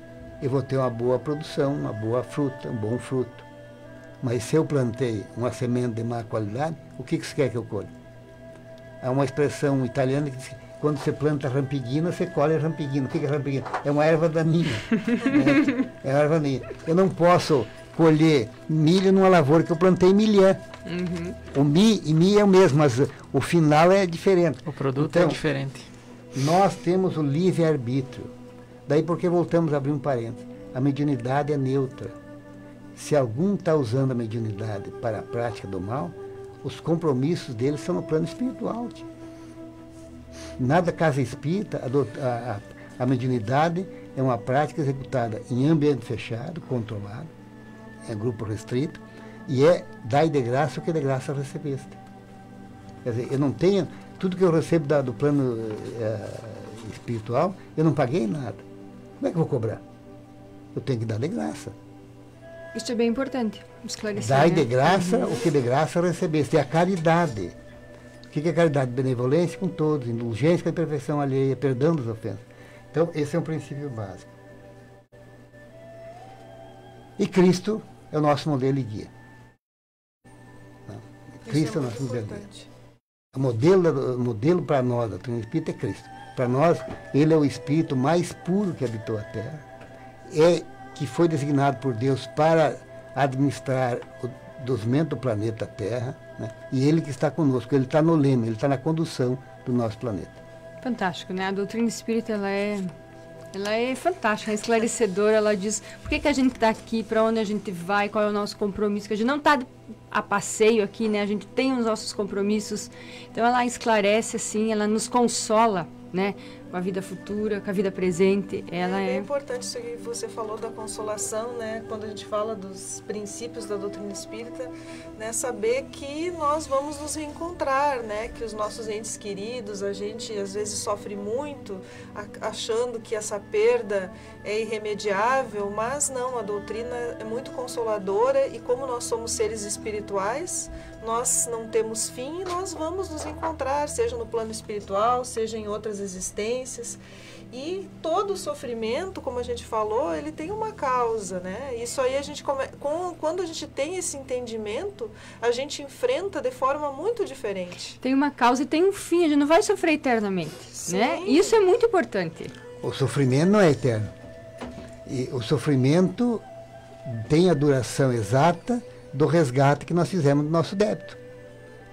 eu vou ter uma boa produção, uma boa fruta, um bom fruto. Mas se eu plantei uma semente de má qualidade, o que você quer que eu colhe? Há uma expressão italiana que diz que quando você planta rampiguina, você colhe rampiguina. O que é rampiguina? É uma erva daninha. É uma erva daninha. Eu não posso colher milho numa lavoura que eu plantei milhã. O milho é o mesmo, mas o final é diferente. O produto então, é diferente. Nós temos o livre-arbítrio. Daí porque voltamos a abrir um parênteses. A mediunidade é neutra. Se algum está usando a mediunidade para a prática do mal, os compromissos deles são no plano espiritual. Nada casa espírita, a mediunidade é uma prática executada em ambiente fechado, controlado, é grupo restrito, e é dai de graça o que de graça recebeste. Quer dizer, eu não tenho, tudo que eu recebo do plano espiritual, eu não paguei nada. Como é que eu vou cobrar? Eu tenho que dar de graça. Isso é bem importante, esclarecer. Dai de graça o que de graça recebeste. É a caridade. O que é caridade? Benevolência com todos, indulgência com a imperfeição alheia, perdão das ofensas. Então, esse é um princípio básico. E Cristo é o nosso modelo e guia. Cristo é o nosso modelo e guia. O modelo para nós, a doutrina espírita, é Cristo. Para nós, ele é o espírito mais puro que habitou a Terra. Que foi designado por Deus para administrar o desenvolvimento do planeta Terra, né? E ele que está conosco, ele está no leme, ele está na condução do nosso planeta. Fantástico, né? A doutrina espírita, ela é fantástica, é esclarecedora, ela diz por que a gente está aqui, para onde a gente vai, qual é o nosso compromisso, que a gente não está a passeio aqui, né? A gente tem os nossos compromissos, então ela esclarece assim, ela nos consola, né? Com a vida futura, com a vida presente, ela é importante isso que você falou da consolação, né? Quando a gente fala dos princípios da doutrina espírita, né? Saber que nós vamos nos reencontrar, né? Que os nossos entes queridos, a gente às vezes sofre muito, achando que essa perda é irremediável, mas não, a doutrina é muito consoladora e como nós somos seres espirituais, nós não temos fim e nós vamos nos encontrar, seja no plano espiritual, seja em outras existências. E todo sofrimento, como a gente falou, ele tem uma causa, né? Isso aí a gente quando a gente tem esse entendimento, a gente enfrenta de forma muito diferente. Tem uma causa e tem um fim, a gente não vai sofrer eternamente, né? Isso é muito importante. O sofrimento não é eterno. E o sofrimento tem a duração exata do resgate que nós fizemos do nosso débito.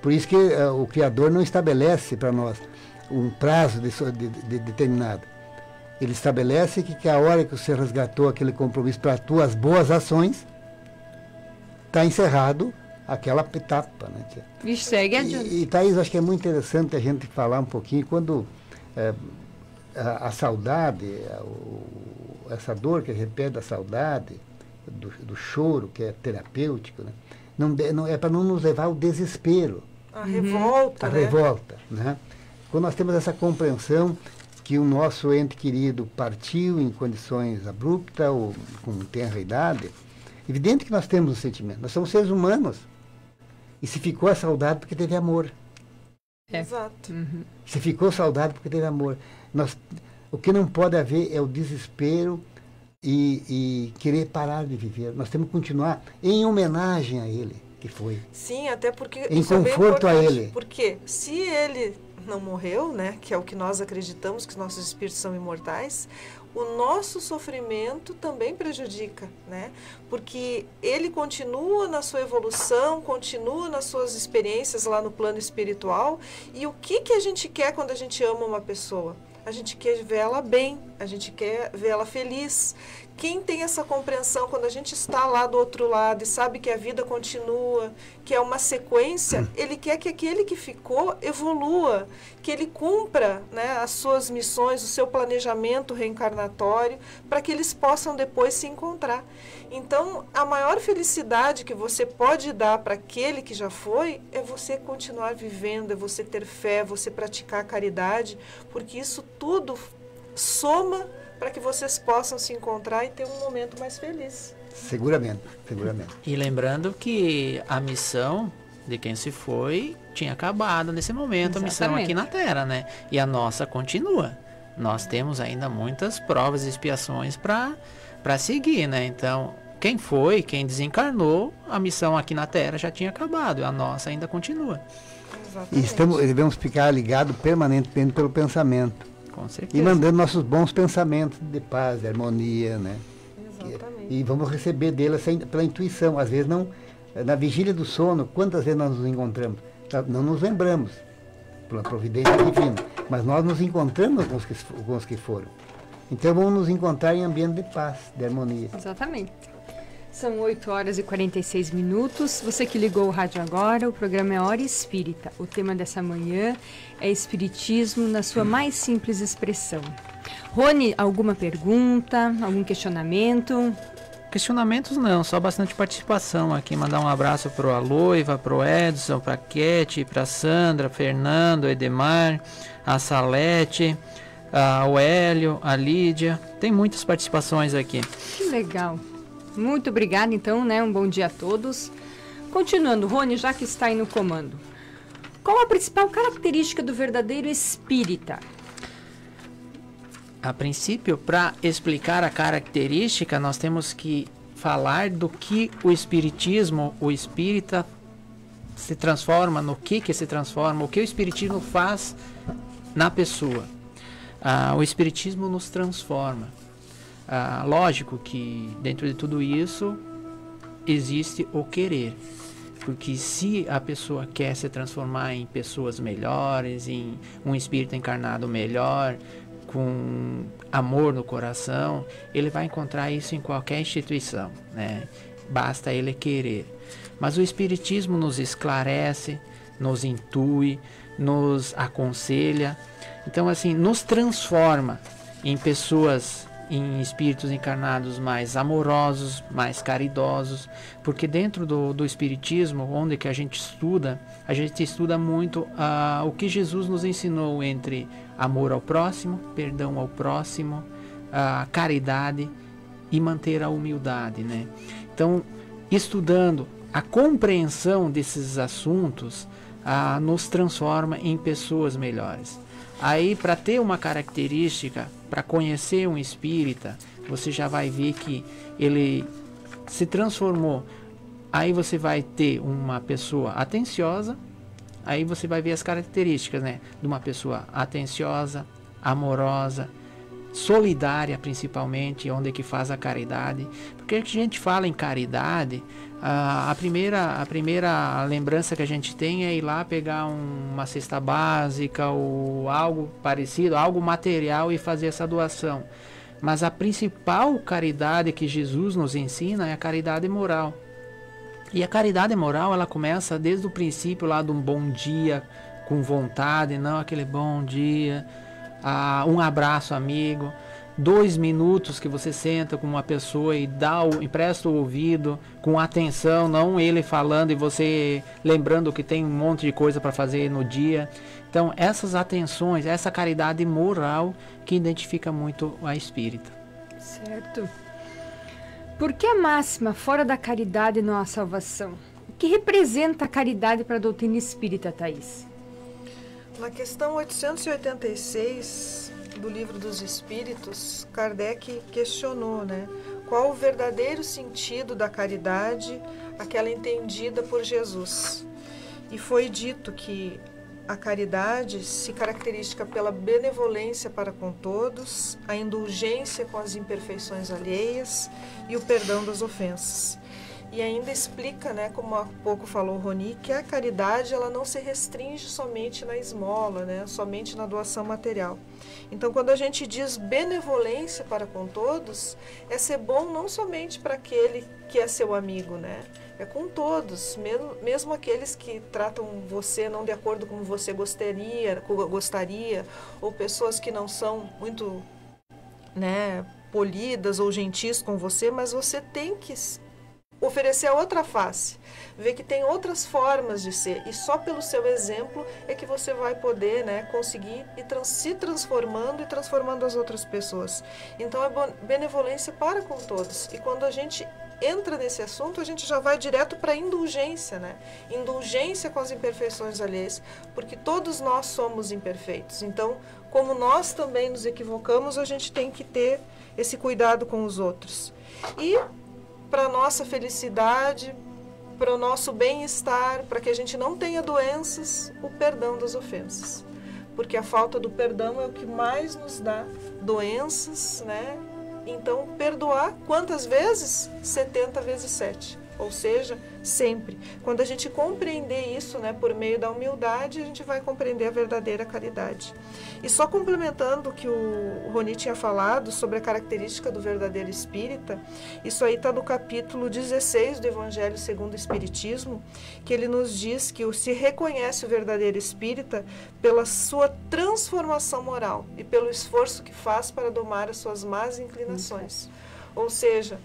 Por isso que o Criador não estabelece para nós um prazo de determinado. Ele estabelece que a hora que você resgatou aquele compromisso para as tuas boas ações, está encerrado aquela etapa. Né? E segue adiante. E Thaís, acho que é muito interessante a gente falar um pouquinho quando a saudade, essa dor que a gente pede da saudade, do choro, que é terapêutico, né? Não é para não nos levar ao desespero. A revolta, A revolta, né? Quando nós temos essa compreensão que o nosso ente querido partiu em condições abruptas ou com tenra idade, evidente que nós temos um sentimento. Nós somos seres humanos. E se ficou a saudade porque teve amor. Exato. Se ficou saudade porque teve amor. O que não pode haver é o desespero e querer parar de viver. Nós temos que continuar em homenagem a ele, que foi. Sim, até porque em isso é bem conforto a importante, ele. Porque se ele não morreu, né, que é o que nós acreditamos, que os nossos espíritos são imortais, o nosso sofrimento também prejudica, né? Porque ele continua na sua evolução, continua nas suas experiências lá no plano espiritual. E o que a gente quer quando a gente ama uma pessoa? A gente quer ver ela bem, a gente quer ver ela feliz. Quem tem essa compreensão, quando a gente está lá do outro lado e sabe que a vida continua, que é uma sequência, ele quer que aquele que ficou evolua, que ele cumpra, né, as suas missões, o seu planejamento reencarnatório, para que eles possam depois se encontrar. Então, a maior felicidade que você pode dar para aquele que já foi é você continuar vivendo, é você ter fé, você praticar a caridade, porque isso tudo soma para que vocês possam se encontrar e ter um momento mais feliz. Seguramente, seguramente. E lembrando que a missão de quem se foi tinha acabado nesse momento. Exatamente. A missão aqui na Terra, né? E a nossa continua. Nós temos ainda muitas provas e expiações para seguir, né? Então, quem foi, quem desencarnou, a missão aqui na Terra já tinha acabado. A nossa ainda continua. Exatamente. E devemos ficar ligados permanentemente pelo pensamento. Com certeza. E mandando nossos bons pensamentos de paz, de harmonia, né? Exatamente. E vamos receber dele pela intuição. Às vezes não, na vigília do sono, quantas vezes nós nos encontramos? Não nos lembramos, pela providência divina, mas nós nos encontramos com os que foram. Então vamos nos encontrar em ambiente de paz, de harmonia. Exatamente. São 8 horas e 46 minutos. Você que ligou o rádio agora, o programa é Hora Espírita. O tema dessa manhã é Espiritismo na sua mais simples expressão. Rony, alguma pergunta, algum questionamento? Questionamentos não, só bastante participação aqui. Mandar um abraço pro Aloiva, pro Edson, pra Kete, pra Sandra, Fernando, Edemar, a Salete, o Hélio, a Lídia. Tem muitas participações aqui. Que legal. Muito obrigada, então, né? Um bom dia a todos. Continuando, Rony, já que está aí no comando. Qual a principal característica do verdadeiro espírita? A princípio, para explicar a característica, nós temos que falar do que o espiritismo, o espírita se transforma, no que se transforma, o que o espiritismo faz na pessoa. O espiritismo nos transforma. Lógico que dentro de tudo isso existe o querer, porque se a pessoa quer se transformar em pessoas melhores, em um espírito encarnado melhor, com amor no coração, ele vai encontrar isso em qualquer instituição, né? Basta ele querer. Mas o espiritismo nos esclarece, nos intui, nos aconselha, então assim, nos transforma em pessoas, em espíritos encarnados mais amorosos, mais caridosos, porque dentro do espiritismo, onde que a gente estuda muito o que Jesus nos ensinou entre amor ao próximo, perdão ao próximo, caridade e manter a humildade, né? Então, estudando a compreensão desses assuntos, nos transforma em pessoas melhores. Aí, para ter uma característica, para conhecer um espírita, você já vai ver que ele se transformou. Aí você vai ter uma pessoa atenciosa, aí você vai ver as características, né, de uma pessoa atenciosa, amorosa, solidária principalmente, onde é que faz a caridade. Porque a gente fala em caridade, a primeira lembrança que a gente tem é ir lá pegar uma cesta básica ou algo parecido, algo material e fazer essa doação. Mas a principal caridade que Jesus nos ensina é a caridade moral. E a caridade moral, ela começa desde o princípio lá de um bom dia, com vontade, não aquele bom dia, um abraço amigo, 2 minutos que você senta com uma pessoa e empresta o ouvido com atenção, não ele falando e você lembrando que tem um monte de coisa para fazer no dia. Então essas atenções, essa caridade moral que identifica muito a espírita. Certo. Por que a máxima fora da caridade não há salvação? O que representa a caridade para a doutrina espírita, Thaís? Na questão 886 do Livro dos Espíritos, Kardec questionou, né, qual o verdadeiro sentido da caridade, aquela entendida por Jesus. E foi dito que a caridade se caracteriza pela benevolência para com todos, a indulgência com as imperfeições alheias e o perdão das ofensas. E ainda explica, né, como há pouco falou o Roni, que a caridade ela não se restringe somente na esmola, né, somente na doação material. Então, quando a gente diz benevolência para com todos, é ser bom não somente para aquele que é seu amigo, né? É com todos, mesmo aqueles que tratam você não de acordo como você gostaria, ou pessoas que não são muito, né, polidas ou gentis com você, mas você tem que oferecer a outra face, ver que tem outras formas de ser, e só pelo seu exemplo é que você vai poder, né, conseguir ir se transformando e transformando as outras pessoas. Então é benevolência para com todos, e quando a gente entra nesse assunto, a gente já vai direto para a indulgência, né? Indulgência com as imperfeições alheias, porque todos nós somos imperfeitos. Então, como nós também nos equivocamos, a gente tem que ter esse cuidado com os outros. E para a nossa felicidade, para o nosso bem-estar, para que a gente não tenha doenças, o perdão das ofensas. Porque a falta do perdão é o que mais nos dá doenças, né? Então, perdoar quantas vezes? 70 vezes 7. Ou seja, sempre. Quando a gente compreender isso, né, por meio da humildade, a gente vai compreender a verdadeira caridade. E só complementando o que o Roni tinha falado sobre a característica do verdadeiro espírita, isso aí está no capítulo 16 do Evangelho segundo o Espiritismo, que ele nos diz que se reconhece o verdadeiro espírita pela sua transformação moral e pelo esforço que faz para domar as suas más inclinações. Ou seja,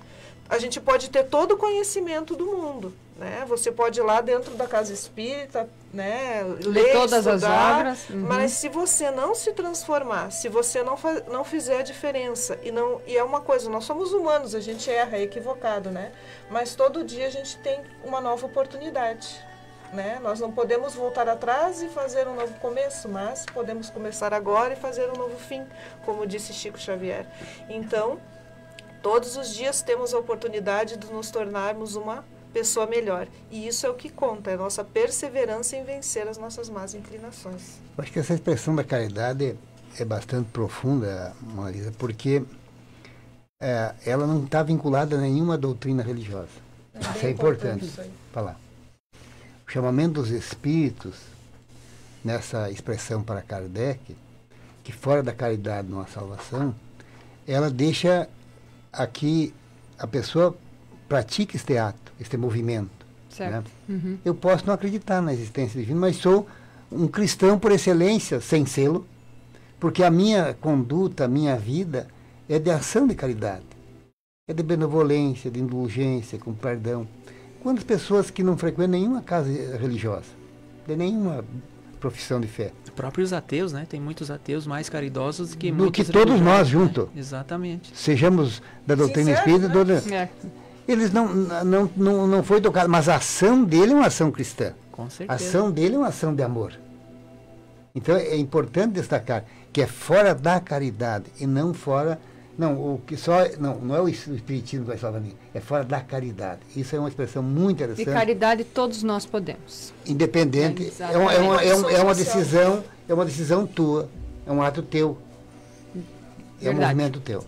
a gente pode ter todo o conhecimento do mundo, né? Você pode ir lá dentro da casa espírita, né, ler, todas estudar, as obras, mas se você não se transformar, se você não fizer a diferença, e é uma coisa, nós somos humanos, a gente erra, é equivocado, né? Mas todo dia a gente tem uma nova oportunidade, né? Nós não podemos voltar atrás e fazer um novo começo, mas podemos começar agora e fazer um novo fim, como disse Chico Xavier. Então, todos os dias temos a oportunidade de nos tornarmos uma pessoa melhor. E isso é o que conta, é a nossa perseverança em vencer as nossas más inclinações. Eu acho que essa expressão da caridade é bastante profunda, Marisa, porque ela não está vinculada a nenhuma doutrina religiosa. Isso é importante falar. O chamamento dos espíritos, nessa expressão para Kardec, que fora da caridade não há salvação, ela deixa aqui a pessoa pratica este ato, este movimento. Certo. Né? Uhum. Eu posso não acreditar na existência divina, mas sou um cristão por excelência, sem selo, porque a minha conduta, a minha vida é de ação de caridade, é de benevolência, de indulgência, com perdão. Quantas pessoas que não frequentam nenhuma casa religiosa, de nenhuma profissão de fé? Os próprios ateus, né? Tem muitos ateus mais caridosos que do que todos nós juntos. Né? Exatamente. Sejamos da doutrina espírita, né? Eles não foi tocado, mas a ação dele é uma ação cristã. Com certeza. A ação dele é uma ação de amor. Então é importante destacar que é fora da caridade e não fora. Não é o espiritismo que vai salvar ninguém, é fora da caridade. Isso é uma expressão muito interessante. De caridade todos nós podemos. Independente, é uma decisão tua, é um ato teu, é um movimento teu.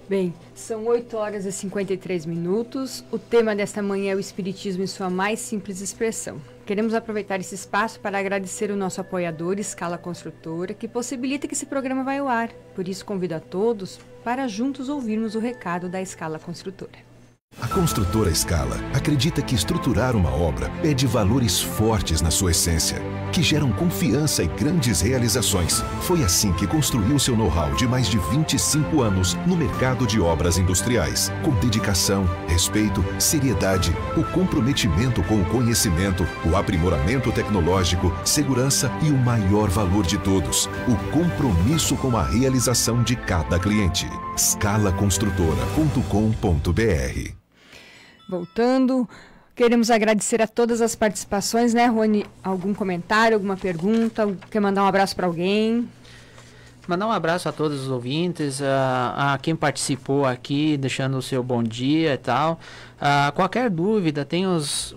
Bem, são 8 horas e 53 minutos. O tema desta manhã é o Espiritismo em sua mais simples expressão. Queremos aproveitar esse espaço para agradecer o nosso apoiador, Escala Construtora, que possibilita que esse programa vá ao ar. Por isso, convido a todos para juntos ouvirmos o recado da Escala Construtora. A construtora Escala acredita que estruturar uma obra pede valores fortes na sua essência, que geram confiança e grandes realizações. Foi assim que construiu seu know-how de mais de 25 anos no mercado de obras industriais, com dedicação, respeito, seriedade, o comprometimento com o conhecimento, o aprimoramento tecnológico, segurança e o maior valor de todos, o compromisso com a realização de cada cliente. scalaconstrutora.com.br. Voltando, queremos agradecer a todas as participações, né, Rony? Algum comentário, alguma pergunta? Quer mandar um abraço para alguém? Mandar um abraço a todos os ouvintes, a quem participou aqui, deixando o seu bom dia e tal. Qualquer dúvida, tem os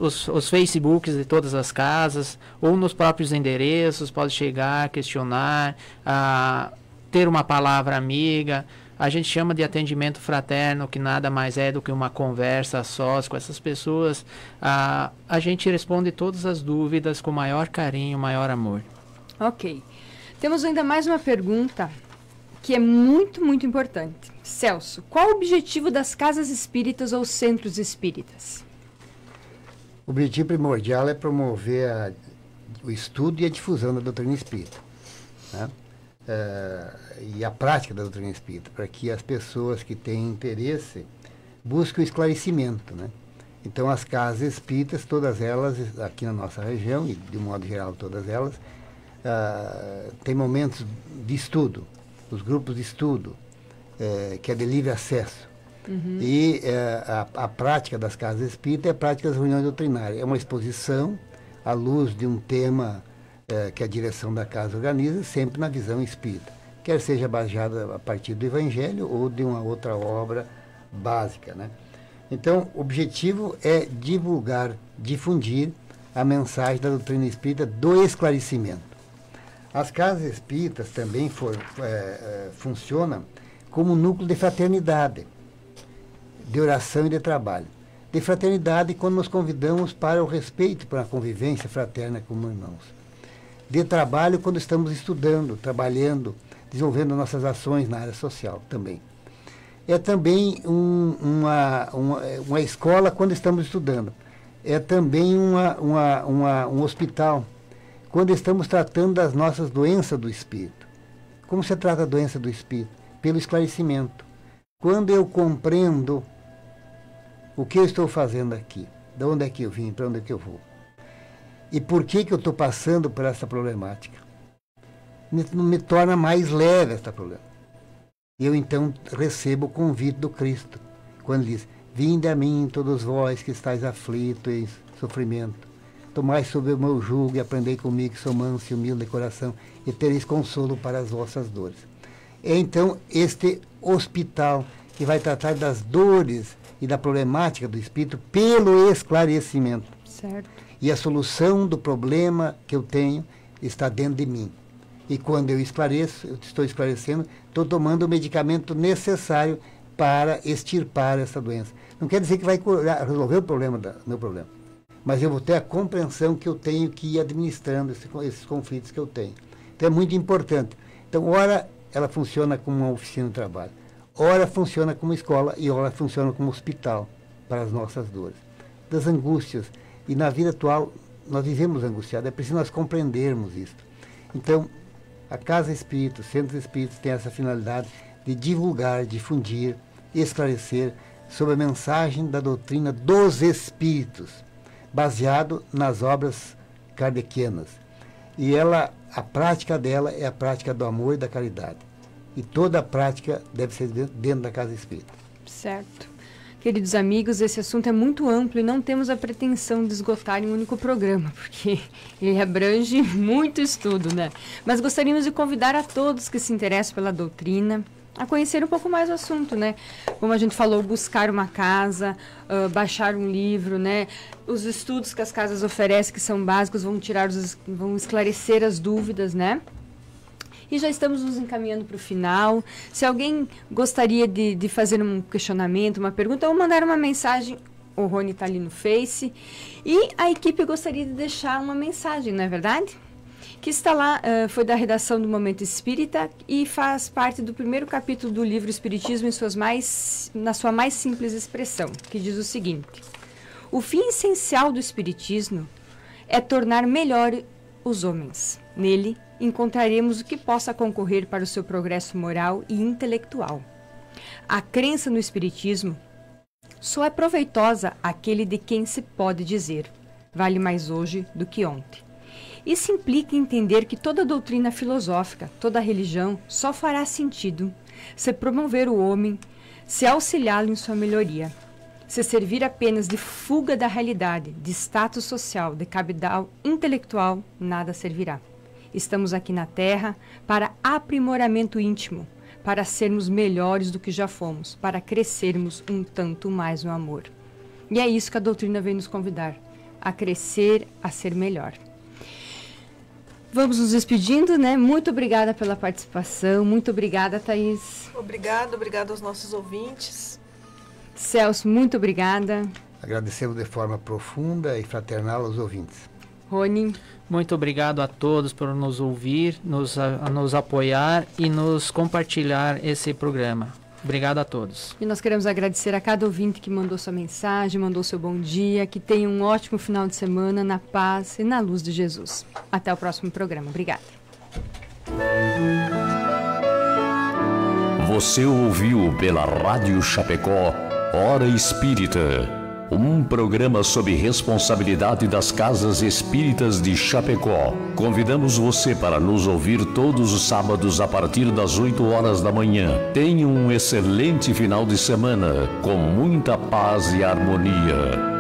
Facebooks de todas as casas, ou nos próprios endereços, pode chegar, questionar, ter uma palavra amiga. a gente chama de atendimento fraterno, que nada mais é do que uma conversa a sós com essas pessoas. A gente responde todas as dúvidas com maior carinho, maior amor. Ok. Temos ainda mais uma pergunta que é muito, muito importante. Celso, qual o objetivo das casas espíritas ou centros espíritas? O objetivo primordial é promover o estudo e a difusão da doutrina espírita, né? E a prática da doutrina espírita, para que as pessoas que têm interesse busquem o esclarecimento, né? Então, as casas espíritas, todas elas, aqui na nossa região, e de um modo geral todas elas, têm momentos de estudo, os grupos de estudo, que é de livre acesso. Uhum. E a prática das casas espíritas é a prática das reuniões doutrinárias. É uma exposição à luz de um tema que a direção da casa organiza, sempre na visão espírita, quer seja baseada a partir do Evangelho ou de uma outra obra básica, né? Então, o objetivo é divulgar, difundir a mensagem da doutrina espírita do esclarecimento. As casas espíritas também funcionam como núcleo de fraternidade, de oração e de trabalho. De fraternidade, quando nos convidamos para o respeito, para a convivência fraterna como irmãos. De trabalho, quando estamos estudando, trabalhando, desenvolvendo nossas ações na área social também. É também uma escola quando estamos estudando. É também um hospital quando estamos tratando das nossas doenças do espírito. Como se trata a doença do espírito? Pelo esclarecimento. Quando eu compreendo o que eu estou fazendo aqui, de onde é que eu vim, para onde é que eu vou, e por que eu estou passando por essa problemática, me torna mais leve esta problema. Eu então recebo o convite do Cristo, quando diz: vinde a mim todos vós que estáis aflitos em sofrimento, tomai sob o meu jugo e aprendei comigo, que sou manso e humilde de coração, e tereis consolo para as vossas dores. É então este hospital que vai tratar das dores e da problemática do espírito pelo esclarecimento. Certo. E a solução do problema que eu tenho está dentro de mim. E quando eu esclareço, eu estou esclarecendo, estou tomando o medicamento necessário para extirpar essa doença. Não quer dizer que vai resolver o meu problema. Mas eu vou ter a compreensão que eu tenho que ir administrando esses conflitos que eu tenho. Então é muito importante. Então, ora ela funciona como uma oficina de trabalho, ora funciona como escola e ora funciona como hospital para as nossas dores, das angústias. E na vida atual, nós vivemos angustiados, é preciso nós compreendermos isso. Então, a Casa Espírita, os Centros Espíritas têm essa finalidade de divulgar, difundir, esclarecer sobre a mensagem da doutrina dos Espíritos, baseado nas obras kardecianas. E a prática dela é a prática do amor e da caridade. E toda a prática deve ser dentro da Casa Espírita. Certo. Queridos amigos, esse assunto é muito amplo e não temos a pretensão de esgotar em um único programa, porque ele abrange muito estudo, né? Mas gostaríamos de convidar a todos que se interessam pela doutrina a conhecer um pouco mais o assunto, né? Como a gente falou, buscar uma casa, baixar um livro, né? Os estudos que as casas oferecem, que são básicos, vão esclarecer as dúvidas, né? E já estamos nos encaminhando para o final. Se alguém gostaria de fazer um questionamento, uma pergunta, ou mandar uma mensagem, o Rony está ali no Face. E a equipe gostaria de deixar uma mensagem, não é verdade? Que está lá, foi da redação do Momento Espírita e faz parte do primeiro capítulo do livro Espiritismo na sua mais simples expressão, que diz o seguinte: o fim essencial do Espiritismo é tornar melhor os homens. Nele, encontraremos o que possa concorrer para o seu progresso moral e intelectual. A crença no Espiritismo só é proveitosa àquele de quem se pode dizer: vale mais hoje do que ontem. Isso implica entender que toda doutrina filosófica, toda religião, só fará sentido se promover o homem, se auxiliá-lo em sua melhoria. Se servir apenas de fuga da realidade, de status social, de capital intelectual, nada servirá. Estamos aqui na Terra para aprimoramento íntimo, para sermos melhores do que já fomos, para crescermos um tanto mais no amor. E é isso que a doutrina vem nos convidar, a crescer, a ser melhor. Vamos nos despedindo, né? Muito obrigada pela participação. Muito obrigada, Thaís. Obrigada aos nossos ouvintes. Celso, muito obrigada. Agradecemos de forma profunda e fraternal aos ouvintes. Rony. Muito obrigado a todos por nos ouvir, nos apoiar e nos compartilhar esse programa. Obrigado a todos. E nós queremos agradecer a cada ouvinte que mandou sua mensagem, mandou seu bom dia, que tenha um ótimo final de semana na paz e na luz de Jesus. Até o próximo programa. Obrigada. Você ouviu pela Rádio Chapecó Hora Espírita, um programa sob responsabilidade das Casas Espíritas de Chapecó. Convidamos você para nos ouvir todos os sábados a partir das 8 horas da manhã. Tenha um excelente final de semana, com muita paz e harmonia.